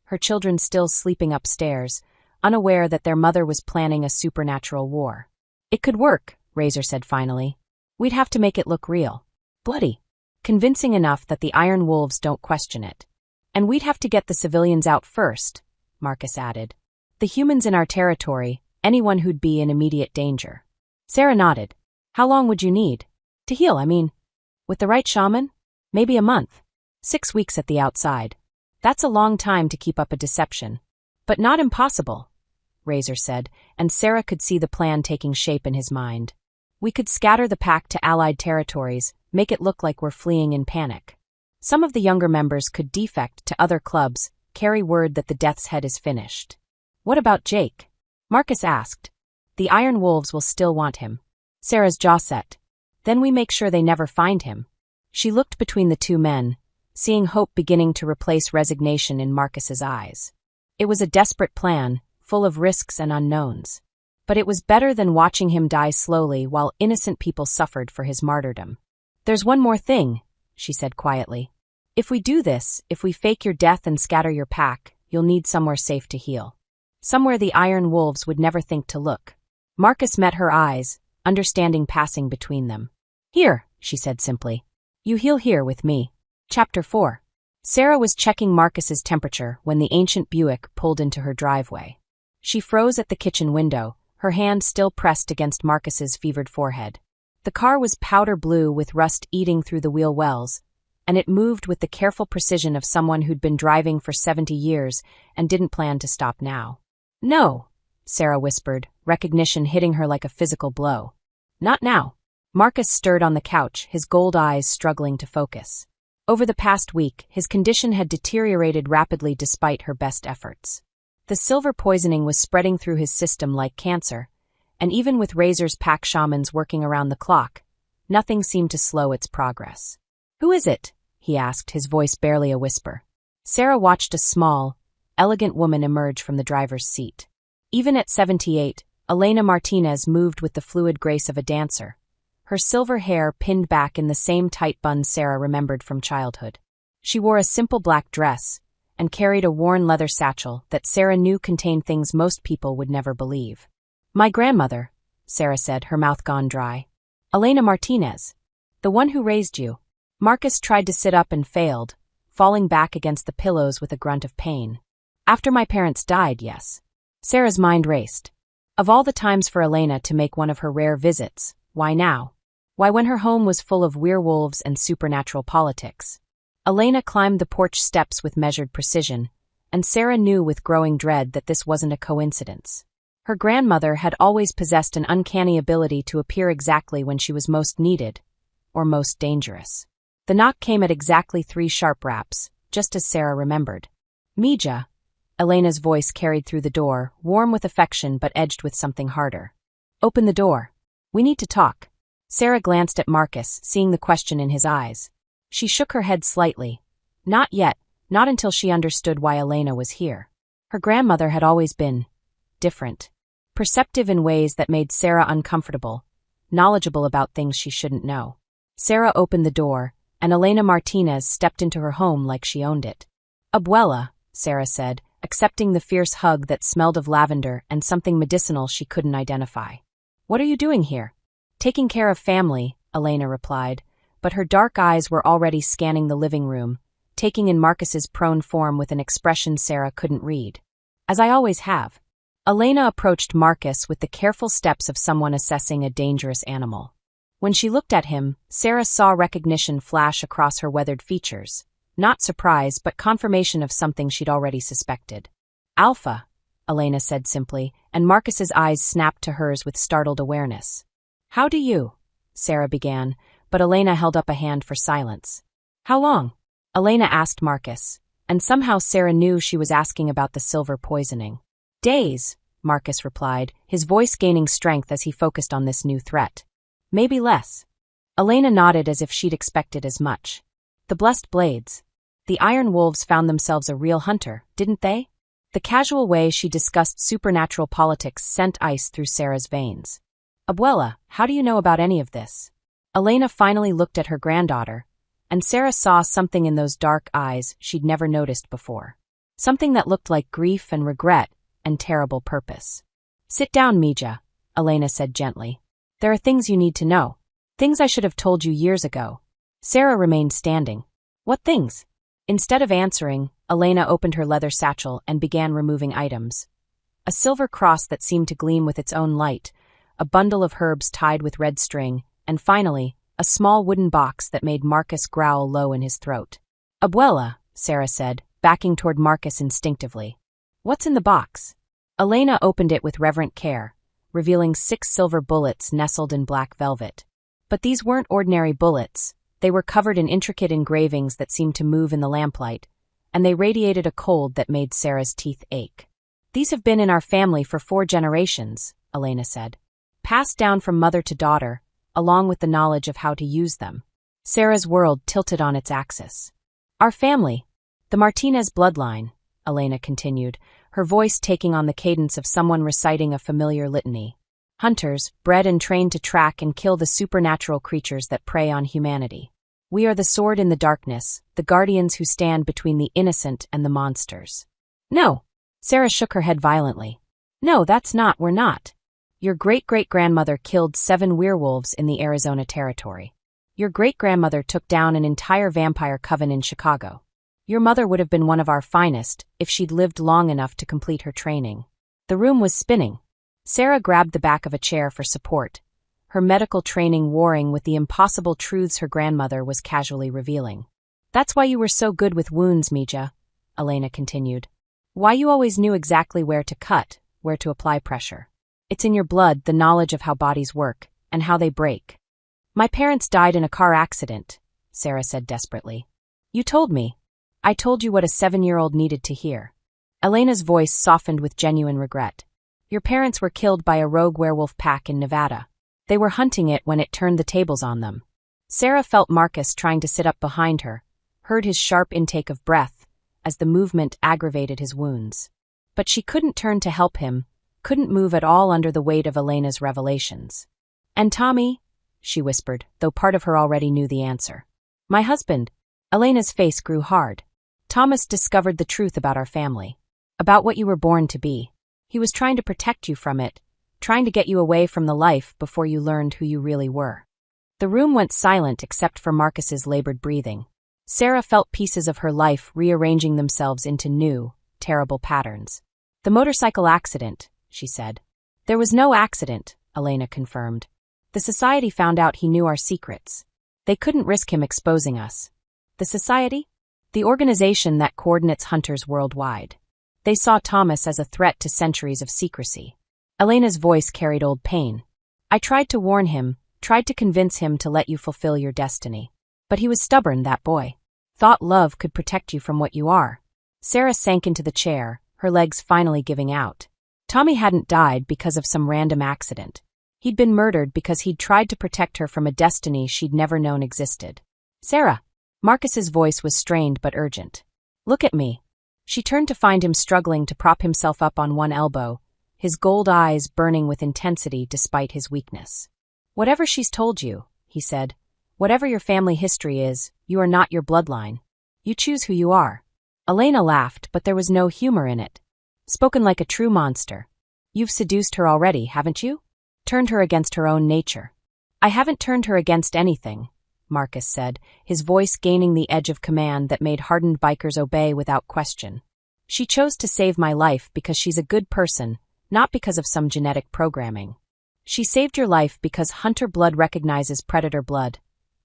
her children still sleeping upstairs, unaware that their mother was planning a supernatural war. It could work, Razor said finally. We'd have to make it look real. Bloody. Convincing enough that the Iron Wolves don't question it. And we'd have to get the civilians out first, Marcus added. The humans in our territory, anyone who'd be in immediate danger. Sarah nodded. How long would you need? To heal, I mean. With the right shaman? Maybe a month. 6 weeks at the outside. That's a long time to keep up a deception. But not impossible, Razor said, and Sarah could see the plan taking shape in his mind. We could scatter the pack to allied territories, make it look like we're fleeing in panic. Some of the younger members could defect to other clubs, carry word that the Death's Head is finished. What about Jake? Marcus asked. The Iron Wolves will still want him. Sarah's jaw set. Then we make sure they never find him. She looked between the two men, seeing hope beginning to replace resignation in Marcus's eyes. It was a desperate plan, full of risks and unknowns. But it was better than watching him die slowly while innocent people suffered for his martyrdom. There's one more thing, she said quietly. If we do this, if we fake your death and scatter your pack, you'll need somewhere safe to heal. Somewhere the Iron Wolves would never think to look. Marcus met her eyes, understanding passing between them. Here, she said simply. You heal here with me. Chapter 4. Sarah was checking Marcus's temperature when the ancient Buick pulled into her driveway. She froze at the kitchen window, her hand still pressed against Marcus's fevered forehead. The car was powder blue with rust eating through the wheel wells, and it moved with the careful precision of someone who'd been driving for 70 years and didn't plan to stop now. No, Sarah whispered, recognition hitting her like a physical blow. Not now. Marcus stirred on the couch, his gold eyes struggling to focus. Over the past week, his condition had deteriorated rapidly despite her best efforts. The silver poisoning was spreading through his system like cancer, and even with Razor's pack shamans working around the clock, nothing seemed to slow its progress. Who is it? He asked, his voice barely a whisper. Sarah watched a small, elegant woman emerge from the driver's seat. Even at 78, Elena Martinez moved with the fluid grace of a dancer, her silver hair pinned back in the same tight bun Sarah remembered from childhood. She wore a simple black dress and carried a worn leather satchel that Sarah knew contained things most people would never believe. My grandmother, Sarah said, her mouth gone dry. Elena Martinez. The one who raised you. Marcus tried to sit up and failed, falling back against the pillows with a grunt of pain. After my parents died, yes. Sarah's mind raced. Of all the times for Elena to make one of her rare visits, why now? Why when her home was full of werewolves and supernatural politics? Elena climbed the porch steps with measured precision, and Sarah knew with growing dread that this wasn't a coincidence. Her grandmother had always possessed an uncanny ability to appear exactly when she was most needed, or most dangerous. The knock came at exactly 3 sharp raps, just as Sarah remembered. Mija. Elena's voice carried through the door, warm with affection but edged with something harder. Open the door. We need to talk. Sarah glanced at Marcus, seeing the question in his eyes. She shook her head slightly. Not yet, not until she understood why Elena was here. Her grandmother had always been different. Perceptive in ways that made Sarah uncomfortable, knowledgeable about things she shouldn't know. Sarah opened the door, and Elena Martinez stepped into her home like she owned it. Abuela, Sarah said, accepting the fierce hug that smelled of lavender and something medicinal she couldn't identify. What are you doing here? Taking care of family, Elena replied, but her dark eyes were already scanning the living room, taking in Marcus's prone form with an expression Sarah couldn't read. As I always have. Elena approached Marcus with the careful steps of someone assessing a dangerous animal. When she looked at him, Sarah saw recognition flash across her weathered features. Not surprise, but confirmation of something she'd already suspected. Alpha, Elena said simply, and Marcus's eyes snapped to hers with startled awareness. How do you? Sarah began, but Elena held up a hand for silence. How long? Elena asked Marcus, and somehow Sarah knew she was asking about the silver poisoning. Days, Marcus replied, his voice gaining strength as he focused on this new threat. Maybe less. Elena nodded as if she'd expected as much. The blessed blades. The Iron Wolves found themselves a real hunter, didn't they? The casual way she discussed supernatural politics sent ice through Sarah's veins. Abuela, how do you know about any of this? Elena finally looked at her granddaughter, and Sarah saw something in those dark eyes she'd never noticed before. Something that looked like grief and regret and terrible purpose. Sit down, Mija, Elena said gently. There are things you need to know. Things I should have told you years ago. Sarah remained standing. What things? Instead of answering, Elena opened her leather satchel and began removing items. A silver cross that seemed to gleam with its own light, a bundle of herbs tied with red string, and finally, a small wooden box that made Marcus growl low in his throat. Abuela, Sarah said, backing toward Marcus instinctively. What's in the box? Elena opened it with reverent care, revealing 6 silver bullets nestled in black velvet. But these weren't ordinary bullets. They were covered in intricate engravings that seemed to move in the lamplight, and they radiated a cold that made Sarah's teeth ache. These have been in our family for 4 generations, Elena said. Passed down from mother to daughter, along with the knowledge of how to use them. Sarah's world tilted on its axis. Our family, the Martinez bloodline, Elena continued, her voice taking on the cadence of someone reciting a familiar litany. Hunters, bred and trained to track and kill the supernatural creatures that prey on humanity. We are the sword in the darkness, the guardians who stand between the innocent and the monsters. No! Sarah shook her head violently. No, we're not. Your great-great-grandmother killed 7 werewolves in the Arizona territory. Your great-grandmother took down an entire vampire coven in Chicago. Your mother would have been one of our finest if she'd lived long enough to complete her training. The room was spinning. Sarah grabbed the back of a chair for support, her medical training warring with the impossible truths her grandmother was casually revealing. That's why you were so good with wounds, Mija, Elena continued. Why you always knew exactly where to cut, where to apply pressure. It's in your blood, the knowledge of how bodies work, and how they break. My parents died in a car accident, Sarah said desperately. You told me. I told you what a 7-year-old needed to hear. Elena's voice softened with genuine regret. Your parents were killed by a rogue werewolf pack in Nevada. They were hunting it when it turned the tables on them. Sarah felt Marcus trying to sit up behind her, heard his sharp intake of breath, as the movement aggravated his wounds. But she couldn't turn to help him, couldn't move at all under the weight of Elena's revelations. And Tommy? She whispered, though part of her already knew the answer. My husband. Elena's face grew hard. Thomas discovered the truth about our family. About what you were born to be. He was trying to protect you from it, trying to get you away from the life before you learned who you really were. The room went silent except for Marcus's labored breathing. Sarah felt pieces of her life rearranging themselves into new, terrible patterns. The motorcycle accident, she said. There was no accident, Elena confirmed. The society found out he knew our secrets. They couldn't risk him exposing us. The society? The organization that coordinates hunters worldwide. They saw Thomas as a threat to centuries of secrecy. Elena's voice carried old pain. I tried to warn him, tried to convince him to let you fulfill your destiny. But he was stubborn, that boy. Thought love could protect you from what you are. Sarah sank into the chair, her legs finally giving out. Tommy hadn't died because of some random accident. He'd been murdered because he'd tried to protect her from a destiny she'd never known existed. Sarah. Marcus's voice was strained but urgent. Look at me. She turned to find him struggling to prop himself up on one elbow, his gold eyes burning with intensity despite his weakness. Whatever she's told you, he said, whatever your family history is, you are not your bloodline. You choose who you are. Elena laughed, but there was no humor in it. Spoken like a true monster. You've seduced her already, haven't you? Turned her against her own nature. I haven't turned her against anything, Marcus said, his voice gaining the edge of command that made hardened bikers obey without question. She chose to save my life because she's a good person, not because of some genetic programming. She saved your life because hunter blood recognizes predator blood,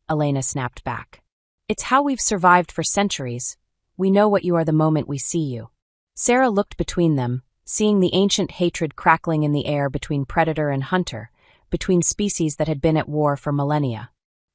Elena snapped back. It's how we've survived for centuries. We know what you are the moment we see you. Sarah looked between them, seeing the ancient hatred crackling in the air between predator and hunter, between species that had been at war for millennia.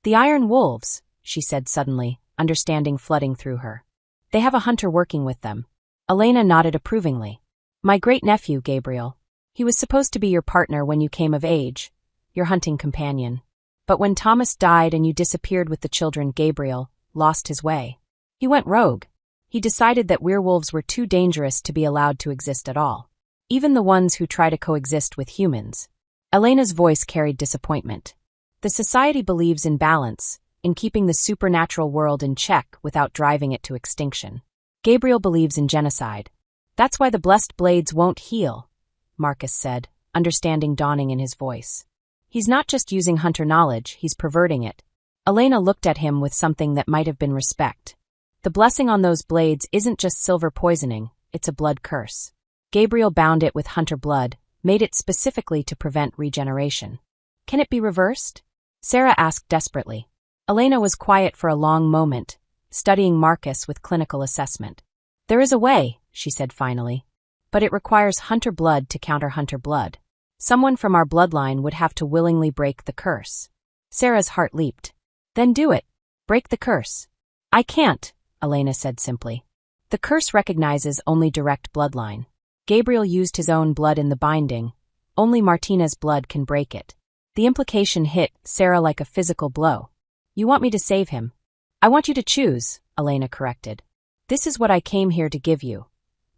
The Iron Wolves, she said suddenly, understanding flooding through her. They have a hunter working with them. Elena nodded approvingly. My great-nephew, Gabriel. He was supposed to be your partner when you came of age, your hunting companion. But when Thomas died and you disappeared with the children, Gabriel lost his way. He went rogue. He decided that werewolves were too dangerous to be allowed to exist at all. Even the ones who try to coexist with humans. Elena's voice carried disappointment. The society believes in balance, in keeping the supernatural world in check without driving it to extinction. Gabriel believes in genocide. That's why the blessed blades won't heal, Marcus said, understanding dawning in his voice. He's not just using hunter knowledge, he's perverting it. Elena looked at him with something that might have been respect. The blessing on those blades isn't just silver poisoning, it's a blood curse. Gabriel bound it with hunter blood, made it specifically to prevent regeneration. Can it be reversed? Sarah asked desperately. Elena was quiet for a long moment, studying Marcus with clinical assessment. There is a way, she said finally. But it requires hunter blood to counter hunter blood. Someone from our bloodline would have to willingly break the curse. Sarah's heart leaped. Then do it. Break the curse. I can't, Elena said simply. The curse recognizes only direct bloodline. Gabriel used his own blood in the binding. Only Martina's blood can break it. The implication hit Sarah like a physical blow. You want me to save him? I want you to choose, Elena corrected. This is what I came here to give you.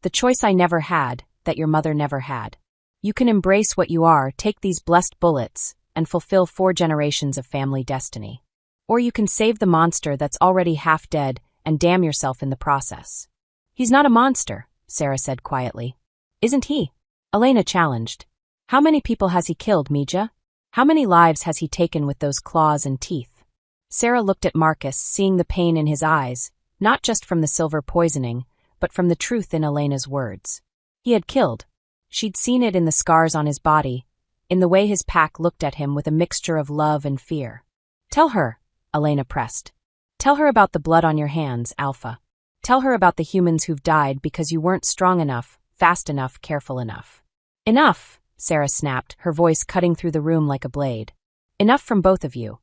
The choice I never had, that your mother never had. You can embrace what you are, take these blessed bullets, and fulfill 4 generations of family destiny. Or you can save the monster that's already half dead and damn yourself in the process. He's not a monster, Sarah said quietly. Isn't he? Elena challenged. How many people has he killed, Mija? How many lives has he taken with those claws and teeth? Sarah looked at Marcus, seeing the pain in his eyes, not just from the silver poisoning, but from the truth in Elena's words. He had killed. She'd seen it in the scars on his body, in the way his pack looked at him with a mixture of love and fear. Tell her, Elena pressed. Tell her about the blood on your hands, Alpha. Tell her about the humans who've died because you weren't strong enough, fast enough, careful enough. Enough, Sarah snapped, her voice cutting through the room like a blade. Enough from both of you.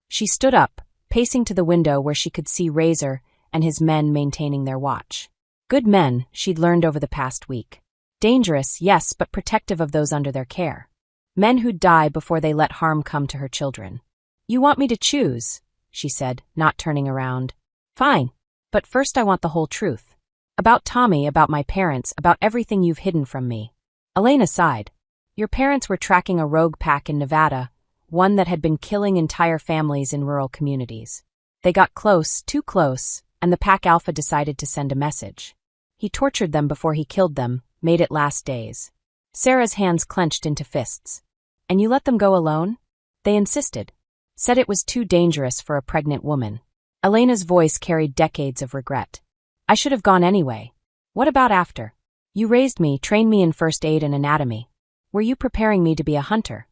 She stood up, pacing to the window where she could see Razor and his men maintaining their watch. Good men, she'd learned over the past week. Dangerous, yes, but protective of those under their care. Men who'd die before they let harm come to her children. You want me to choose, she said, not turning around. Fine. But first I want the whole truth. About Tommy, about my parents, about everything you've hidden from me. Elena sighed. Your parents were tracking a rogue pack in Nevada, one that had been killing entire families in rural communities. They got close, too close, and the pack alpha decided to send a message. He tortured them before he killed them, made it last days. Sarah's hands clenched into fists. And you let them go alone? They insisted. Said it was too dangerous for a pregnant woman. Elena's voice carried decades of regret. I should have gone anyway. What about after? You raised me, trained me in first aid and anatomy. Were you preparing me to be a hunter?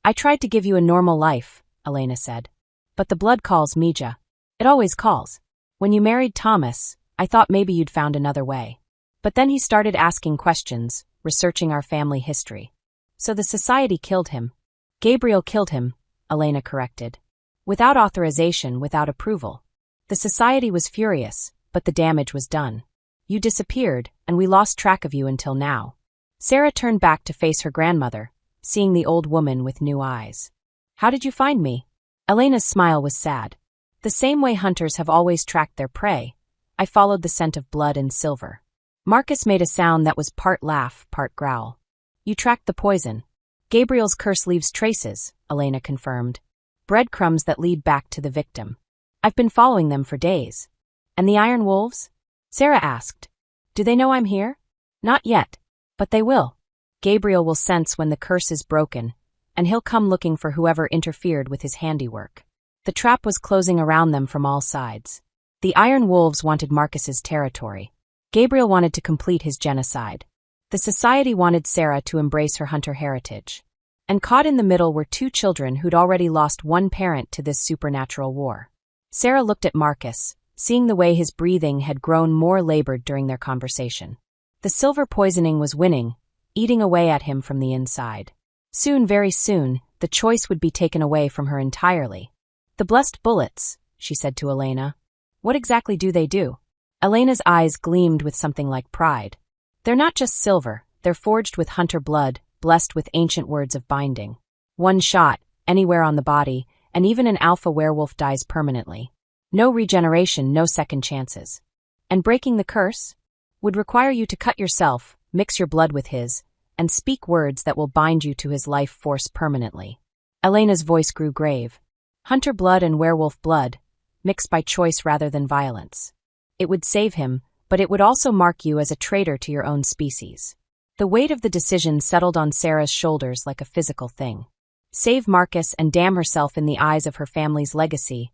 I tried to give you a normal life, Elena said. But the blood calls, Mija. It always calls. When you married Thomas, I thought maybe you'd found another way. But then he started asking questions, researching our family history. So the society killed him. Gabriel killed him, Elena corrected. Without authorization, without approval. The society was furious, but the damage was done. You disappeared, and we lost track of you until now. Sarah turned back to face her grandmother, seeing the old woman with new eyes. How did you find me? Elena's smile was sad. The same way hunters have always tracked their prey. I followed the scent of blood and silver. Marcus made a sound that was part laugh, part growl. You tracked the poison. Gabriel's curse leaves traces, Elena confirmed. Breadcrumbs that lead back to the victim. I've been following them for days. And the Iron Wolves? Sarah asked. Do they know I'm here? Not yet. But they will. Gabriel will sense when the curse is broken, and he'll come looking for whoever interfered with his handiwork. The trap was closing around them from all sides. The Iron Wolves wanted Marcus's territory. Gabriel wanted to complete his genocide. The society wanted Sarah to embrace her hunter heritage. And caught in the middle were 2 children who'd already lost one parent to this supernatural war. Sarah looked at Marcus, seeing the way his breathing had grown more labored during their conversation. The silver poisoning was winning, eating away at him from the inside. Soon, very soon, the choice would be taken away from her entirely. The blessed bullets, she said to Elena. What exactly do they do? Elena's eyes gleamed with something like pride. They're not just silver, they're forged with hunter blood, blessed with ancient words of binding. One shot, anywhere on the body, and even an alpha werewolf dies permanently. No regeneration, no second chances. And breaking the curse would require you to cut yourself, mix your blood with his, and speak words that will bind you to his life force permanently. Elena's voice grew grave. Hunter blood and werewolf blood, mixed by choice rather than violence. It would save him, but it would also mark you as a traitor to your own species. The weight of the decision settled on Sarah's shoulders like a physical thing. Save Marcus and damn herself in the eyes of her family's legacy,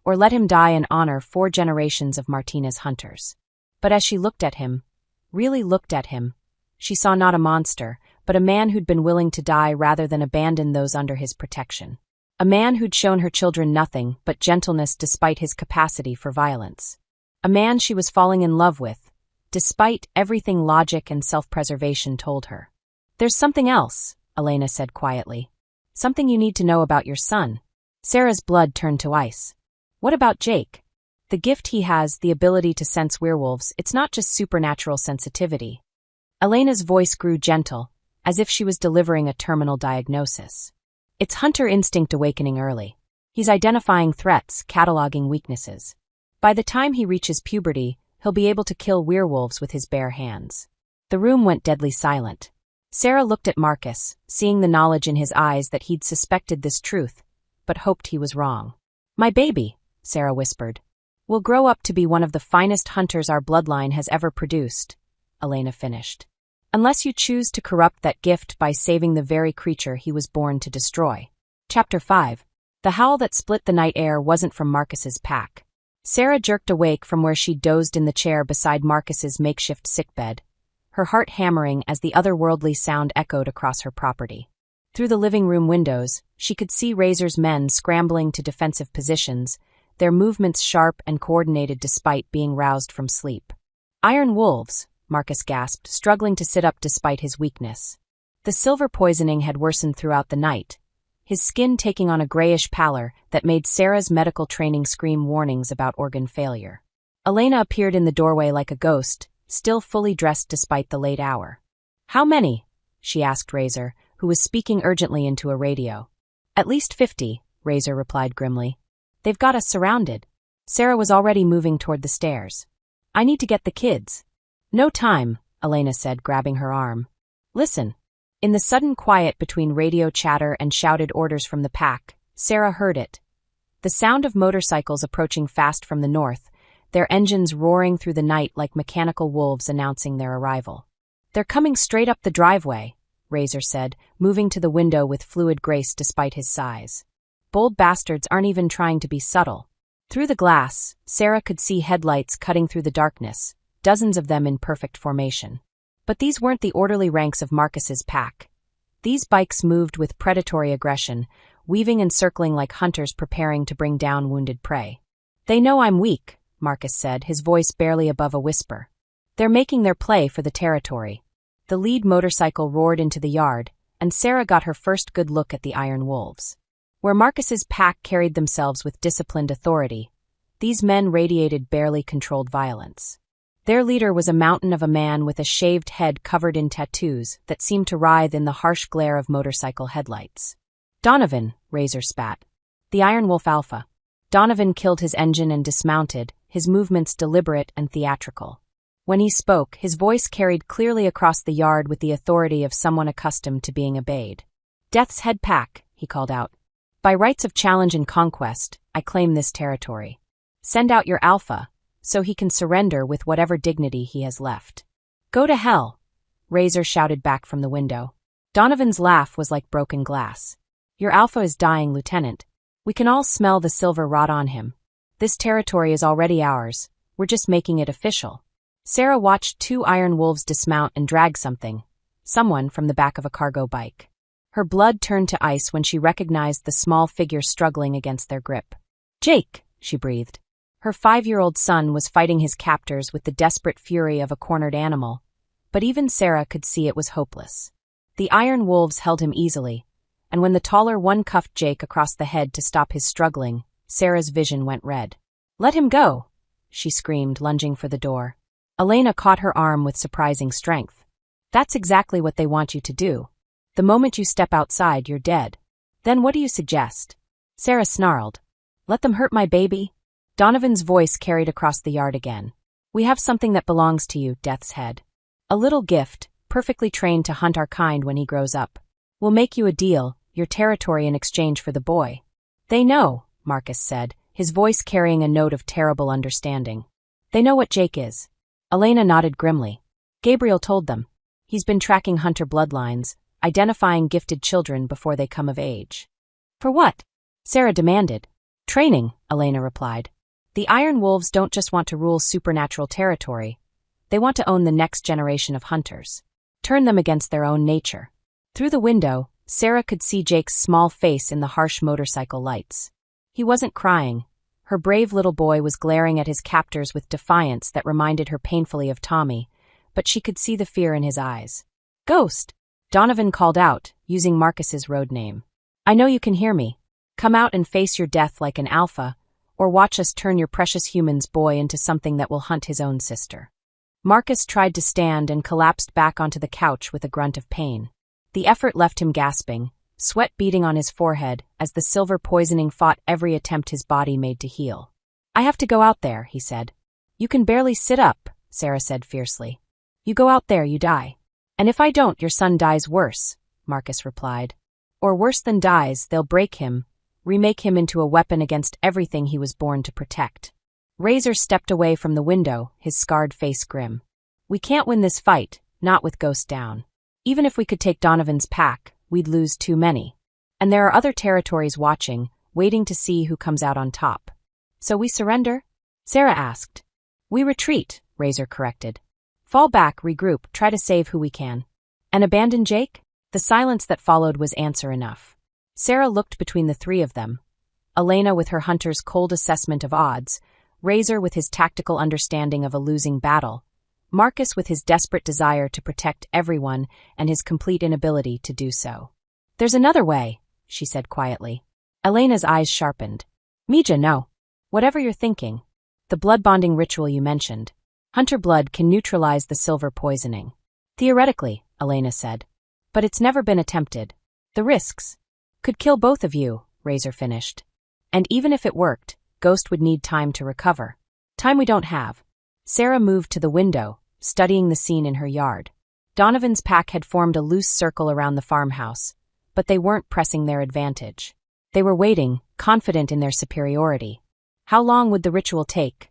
or let him die and honor 4 generations of Martinez hunters. But as she looked at him, really looked at him, she saw not a monster, but a man who'd been willing to die rather than abandon those under his protection. A man who'd shown her children nothing but gentleness despite his capacity for violence. A man she was falling in love with, despite everything logic and self-preservation told her. "There's something else," Elena said quietly. "Something you need to know about your son." Sarah's blood turned to ice. "What about Jake? The gift he has, the ability to sense werewolves, it's not just supernatural sensitivity." Elena's voice grew gentle, as if she was delivering a terminal diagnosis. "It's hunter instinct awakening early. He's identifying threats, cataloging weaknesses. By the time he reaches puberty, he'll be able to kill werewolves with his bare hands." The room went deadly silent. Sarah looked at Marcus, seeing the knowledge in his eyes that he'd suspected this truth, but hoped he was wrong. "My baby," Sarah whispered, "will grow up to be one of the finest hunters our bloodline has ever produced," Elena finished. "Unless you choose to corrupt that gift by saving the very creature he was born to destroy." Chapter 5. The howl that split the night air wasn't from Marcus's pack. Sarah jerked awake from where she dozed in the chair beside Marcus's makeshift sickbed, her heart hammering as the otherworldly sound echoed across her property. Through the living room windows, she could see Razor's men scrambling to defensive positions, their movements sharp and coordinated despite being roused from sleep. "Iron wolves," Marcus gasped, struggling to sit up despite his weakness. The silver poisoning had worsened throughout the night, his skin taking on a grayish pallor that made Sarah's medical training scream warnings about organ failure. Elena appeared in the doorway like a ghost, still fully dressed despite the late hour. "How many?" she asked Razor, who was speaking urgently into a radio. "At least 50, Razor replied grimly. "They've got us surrounded." Sarah was already moving toward the stairs. "I need to get the kids." "No time," Elena said, grabbing her arm. "Listen." In the sudden quiet between radio chatter and shouted orders from the pack, Sarah heard it. The sound of motorcycles approaching fast from the north, their engines roaring through the night like mechanical wolves announcing their arrival. "They're coming straight up the driveway," Razor said, moving to the window with fluid grace despite his size. "Bold bastards aren't even trying to be subtle." Through the glass, Sarah could see headlights cutting through the darkness, dozens of them in perfect formation. But these weren't the orderly ranks of Marcus's pack. These bikes moved with predatory aggression, weaving and circling like hunters preparing to bring down wounded prey. "They know I'm weak," Marcus said, his voice barely above a whisper. "They're making their play for the territory." The lead motorcycle roared into the yard, and Sarah got her first good look at the Iron Wolves. Where Marcus's pack carried themselves with disciplined authority, these men radiated barely controlled violence. Their leader was a mountain of a man with a shaved head covered in tattoos that seemed to writhe in the harsh glare of motorcycle headlights. "Donovan," Razor spat. "The Iron Wolf Alpha." Donovan killed his engine and dismounted, his movements deliberate and theatrical. When he spoke, his voice carried clearly across the yard with the authority of someone accustomed to being obeyed. "Death's Head Pack," he called out. "By rights of challenge and conquest, I claim this territory. Send out your Alpha, so he can surrender with whatever dignity he has left." "Go to hell," Razor shouted back from the window. Donovan's laugh was like broken glass. "Your Alpha is dying, Lieutenant. We can all smell the silver rot on him. This territory is already ours. We're just making it official." Sarah watched 2 Iron Wolves dismount and drag someone from the back of a cargo bike. Her blood turned to ice when she recognized the small figure struggling against their grip. "Jake," she breathed. Her 5-year-old son was fighting his captors with the desperate fury of a cornered animal, but even Sarah could see it was hopeless. The Iron Wolves held him easily, and when the taller one cuffed Jake across the head to stop his struggling, Sarah's vision went red. "Let him go," she screamed, lunging for the door. Elena caught her arm with surprising strength. "That's exactly what they want you to do. The moment you step outside, you're dead." "Then what do you suggest?" Sarah snarled. "Let them hurt my baby?" Donovan's voice carried across the yard again. "We have something that belongs to you, Death's Head. A little gift, perfectly trained to hunt our kind when he grows up. We'll make you a deal, your territory in exchange for the boy." "They know," Marcus said, his voice carrying a note of terrible understanding. "They know what Jake is." Elena nodded grimly. "Gabriel told them. He's been tracking hunter bloodlines, identifying gifted children before they come of age." "For what?" Sarah demanded. "Training," Elena replied. "The Iron Wolves don't just want to rule supernatural territory. They want to own the next generation of hunters. Turn them against their own nature." Through the window, Sarah could see Jake's small face in the harsh motorcycle lights. He wasn't crying. Her brave little boy was glaring at his captors with defiance that reminded her painfully of Tommy, but she could see the fear in his eyes. "Ghost!" Donovan called out, using Marcus's road name. "I know you can hear me. Come out and face your death like an alpha, or watch us turn your precious human's boy into something that will hunt his own sister." Marcus tried to stand and collapsed back onto the couch with a grunt of pain. The effort left him gasping, sweat beading on his forehead as the silver poisoning fought every attempt his body made to heal. "I have to go out there," he said. "You can barely sit up," Sarah said fiercely. "You go out there, you die. And if I don't, your son dies worse," Marcus replied. "Or worse than dies, they'll break him, remake him into a weapon against everything he was born to protect." Razor stepped away from the window, his scarred face grim. "We can't win this fight, not with Ghost down. Even if we could take Donovan's pack, we'd lose too many. And there are other territories watching, waiting to see who comes out on top. So we surrender?" Sarah asked. "We retreat," Razor corrected. "Fall back, regroup, try to save who we can." "And abandon Jake?" The silence that followed was answer enough. Sarah looked between the three of them. Elena with her hunter's cold assessment of odds, Razor with his tactical understanding of a losing battle, Marcus with his desperate desire to protect everyone and his complete inability to do so. "There's another way," she said quietly. Elena's eyes sharpened. "Mija, no. Whatever you're thinking. The blood bonding ritual you mentioned. Hunter blood can neutralize the silver poisoning." "Theoretically," Elena said. "But it's never been attempted. The risks could kill both of you," Razor finished. "And even if it worked, Ghost would need time to recover. Time we don't have." Sarah moved to the window, studying the scene in her yard. Donovan's pack had formed a loose circle around the farmhouse, but they weren't pressing their advantage. They were waiting, confident in their superiority. "How long would the ritual take?"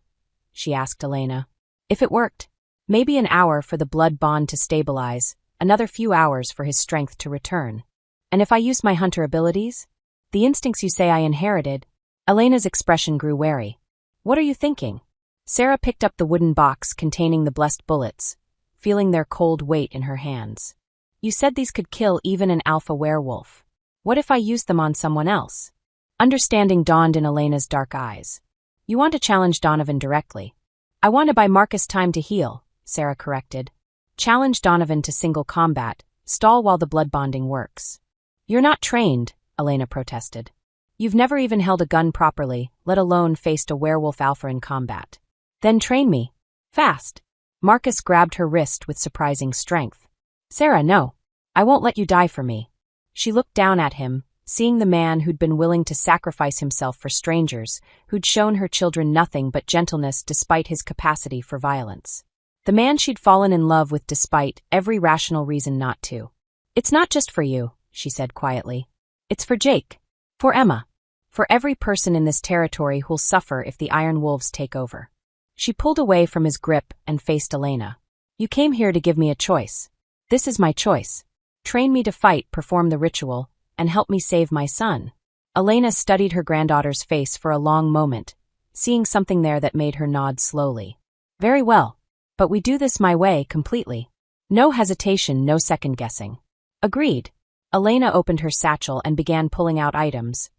she asked Elena. "If it worked, maybe an hour for the blood bond to stabilize, another few hours for his strength to return. And if I used my hunter abilities? The instincts you say I inherited?" Elena's expression grew wary. "What are you thinking?" Sarah picked up the wooden box containing the blessed bullets, feeling their cold weight in her hands. "You said these could kill even an alpha werewolf. What if I used them on someone else?" Understanding dawned in Elena's dark eyes. "You want to challenge Donovan directly." "I want to buy Marcus time to heal," Sarah corrected. "Challenge Donovan to single combat, stall while the blood bonding works." "You're not trained," Elena protested. "You've never even held a gun properly, let alone faced a werewolf alpha in combat." "Then train me. Fast." Marcus grabbed her wrist with surprising strength. "Sarah, no. I won't let you die for me." She looked down at him, seeing the man who'd been willing to sacrifice himself for strangers, who'd shown her children nothing but gentleness despite his capacity for violence. The man she'd fallen in love with despite every rational reason not to. "It's not just for you," she said quietly. "It's for Jake. For Emma. For every person in this territory who'll suffer if the Iron Wolves take over." She pulled away from his grip and faced Elena. "You came here to give me a choice. This is my choice. Train me to fight, perform the ritual, and help me save my son." Elena studied her granddaughter's face for a long moment, seeing something there that made her nod slowly. "Very well. But we do this my way, completely. No hesitation, no second-guessing." "Agreed." Elena opened her satchel and began pulling out items.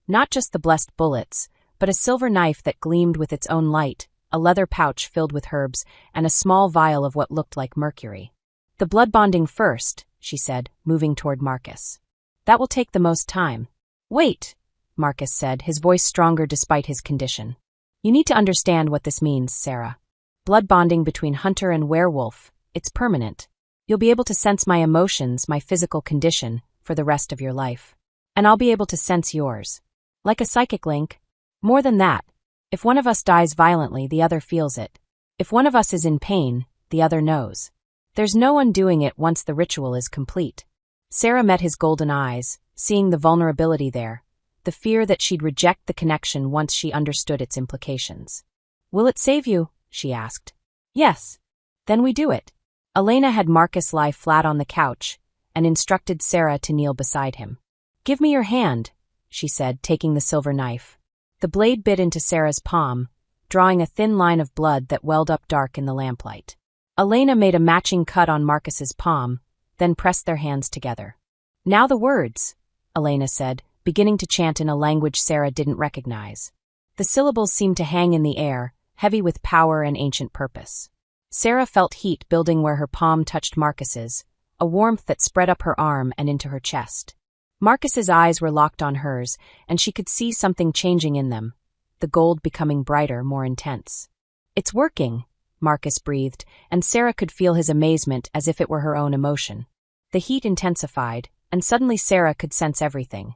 Not just the blessed bullets, but a silver knife that gleamed with its own light, a leather pouch filled with herbs, and a small vial of what looked like mercury. "The blood bonding first," she said, moving toward Marcus. "That will take the most time." "Wait," Marcus said, his voice stronger despite his condition. "You need to understand what this means, Sarah. Blood bonding between hunter and werewolf, it's permanent. You'll be able to sense my emotions, my physical condition, for the rest of your life. And I'll be able to sense yours. Like a psychic link. More than that. If one of us dies violently, the other feels it. If one of us is in pain, the other knows. There's no undoing it once the ritual is complete. Sarah met his golden eyes, seeing the vulnerability there, the fear that she'd reject the connection once she understood its implications. Will it save you? She asked. Yes. Then we do it. Elena had Marcus lie flat on the couch and instructed Sarah to kneel beside him. Give me your hand, she said, taking the silver knife. The blade bit into Sarah's palm, drawing a thin line of blood that welled up dark in the lamplight. Elena made a matching cut on Marcus's palm, then pressed their hands together. Now the words, Elena said, beginning to chant in a language Sarah didn't recognize. The syllables seemed to hang in the air, heavy with power and ancient purpose. Sarah felt heat building where her palm touched Marcus's, a warmth that spread up her arm and into her chest. Marcus's eyes were locked on hers, and she could see something changing in them, the gold becoming brighter, more intense. It's working, Marcus breathed, and Sarah could feel his amazement as if it were her own emotion. The heat intensified, and suddenly Sarah could sense everything.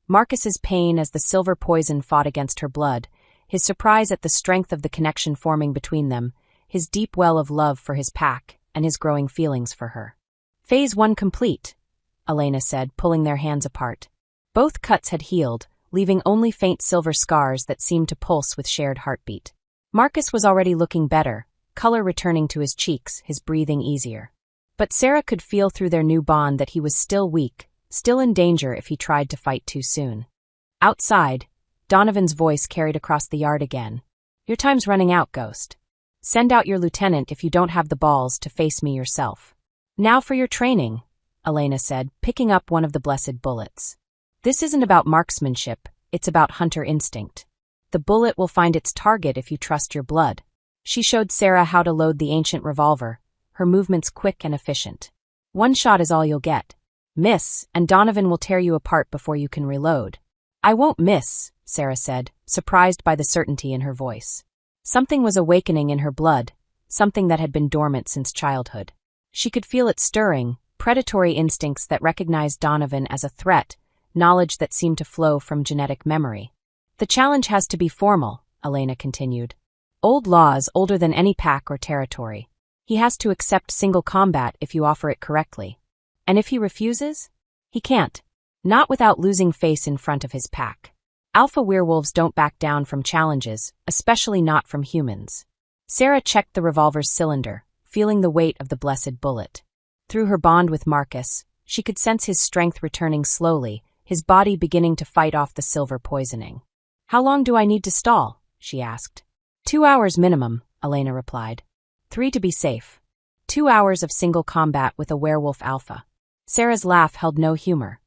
Marcus's pain as the silver poison fought against her blood, his surprise at the strength of the connection forming between them, his deep well of love for his pack, and his growing feelings for her. Phase 1 complete, Elena said, pulling their hands apart. Both cuts had healed, leaving only faint silver scars that seemed to pulse with shared heartbeat. Marcus was already looking better, color returning to his cheeks, his breathing easier. But Sarah could feel through their new bond that he was still weak, still in danger if he tried to fight too soon. Outside, Donovan's voice carried across the yard again. Your time's running out, Ghost. Send out your lieutenant if you don't have the balls to face me yourself. Now for your training, Elena said, picking up one of the blessed bullets. This isn't about marksmanship, it's about hunter instinct. The bullet will find its target if you trust your blood. She showed Sarah how to load the ancient revolver, her movements quick and efficient. One shot is all you'll get. Miss, and Donovan will tear you apart before you can reload. I won't miss, Sarah said, surprised by the certainty in her voice. Something was awakening in her blood, something that had been dormant since childhood. She could feel it stirring, predatory instincts that recognized Donovan as a threat, knowledge that seemed to flow from genetic memory. The challenge has to be formal, Elena continued. Old laws older than any pack or territory. He has to accept single combat if you offer it correctly. And if he refuses? He can't. Not without losing face in front of his pack. Alpha werewolves don't back down from challenges, especially not from humans. Sarah checked the revolver's cylinder, feeling the weight of the blessed bullet. Through her bond with Marcus, she could sense his strength returning slowly, his body beginning to fight off the silver poisoning. How long do I need to stall? She asked. 2 hours minimum, Elena replied. 3 to be safe. 2 hours of single combat with a werewolf alpha. Sarah's laugh held no humor.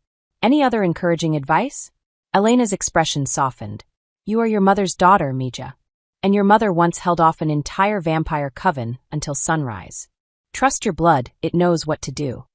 Any other encouraging advice? Elena's expression softened. You are your mother's daughter, Mija. And your mother once held off an entire vampire coven until sunrise. Trust your blood, it knows what to do.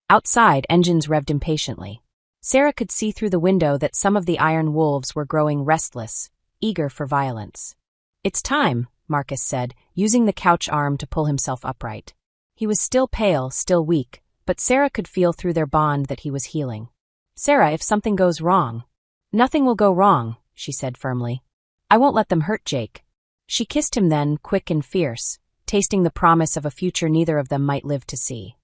Outside, engines revved impatiently. Sarah could see through the window that some of the iron wolves were growing restless, eager for violence. It's time, Marcus said, using the couch arm to pull himself upright. He was still pale, still weak, but Sarah could feel through their bond that he was healing. Sarah, if something goes wrong. Nothing will go wrong, she said firmly. I won't let them hurt Jake. She kissed him then, quick and fierce, tasting the promise of a future neither of them might live to see.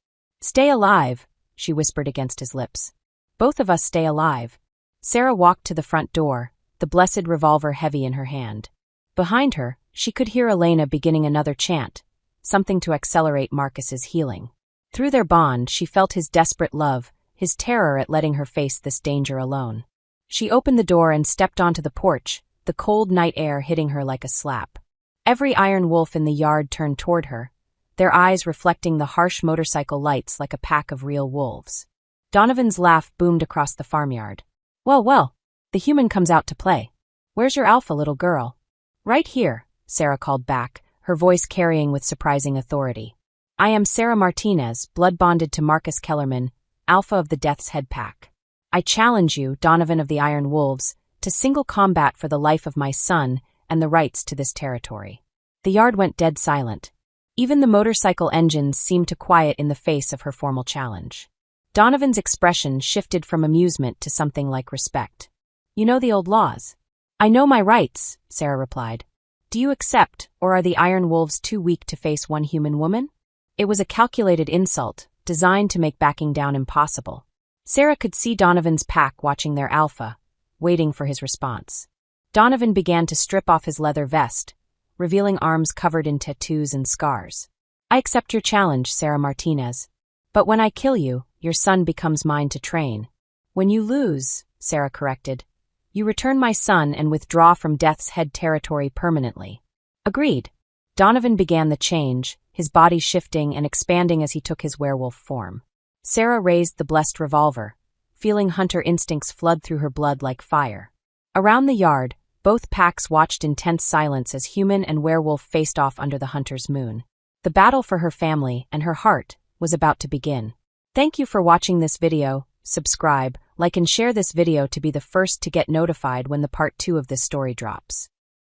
Stay alive, she whispered against his lips. Both of us stay alive. Sarah walked to the front door, the blessed revolver heavy in her hand. Behind her, she could hear Elena beginning another chant, something to accelerate Marcus's healing. Through their bond, she felt his desperate love, his terror at letting her face this danger alone. She opened the door and stepped onto the porch, the cold night air hitting her like a slap. Every iron wolf in the yard turned toward her, their eyes reflecting the harsh motorcycle lights like a pack of real wolves. Donovan's laugh boomed across the farmyard. Well, the human comes out to play. Where's your alpha, little girl? Right here, Sarah called back, her voice carrying with surprising authority. I am Sarah Martinez, blood-bonded to Marcus Kellerman, alpha of the Death's Head Pack. I challenge you, Donovan of the Iron Wolves, to single combat for the life of my son and the rights to this territory. The yard went dead silent. Even the motorcycle engines seemed to quiet in the face of her formal challenge. Donovan's expression shifted from amusement to something like respect. You know the old laws. I know my rights, Sarah replied. Do you accept, or are the Iron Wolves too weak to face one human woman? It was a calculated insult, designed to make backing down impossible. Sarah could see Donovan's pack watching their alpha, waiting for his response. Donovan began to strip off his leather vest, revealing arms covered in tattoos and scars. "I accept your challenge, Sarah Martinez. But when I kill you, your son becomes mine to train." "When you lose," Sarah corrected, "you return my son and withdraw from Death's Head territory permanently." "Agreed." Donovan began the change, his body shifting and expanding as he took his werewolf form. Sarah raised the blessed revolver, feeling hunter instincts flood through her blood like fire. Around the yard, both packs watched in tense silence as human and werewolf faced off under the hunter's moon. The battle for her family and her heart was about to begin. Thank you for watching this video. Subscribe, like and share this video to be the first to get notified when the part 2 of this story drops.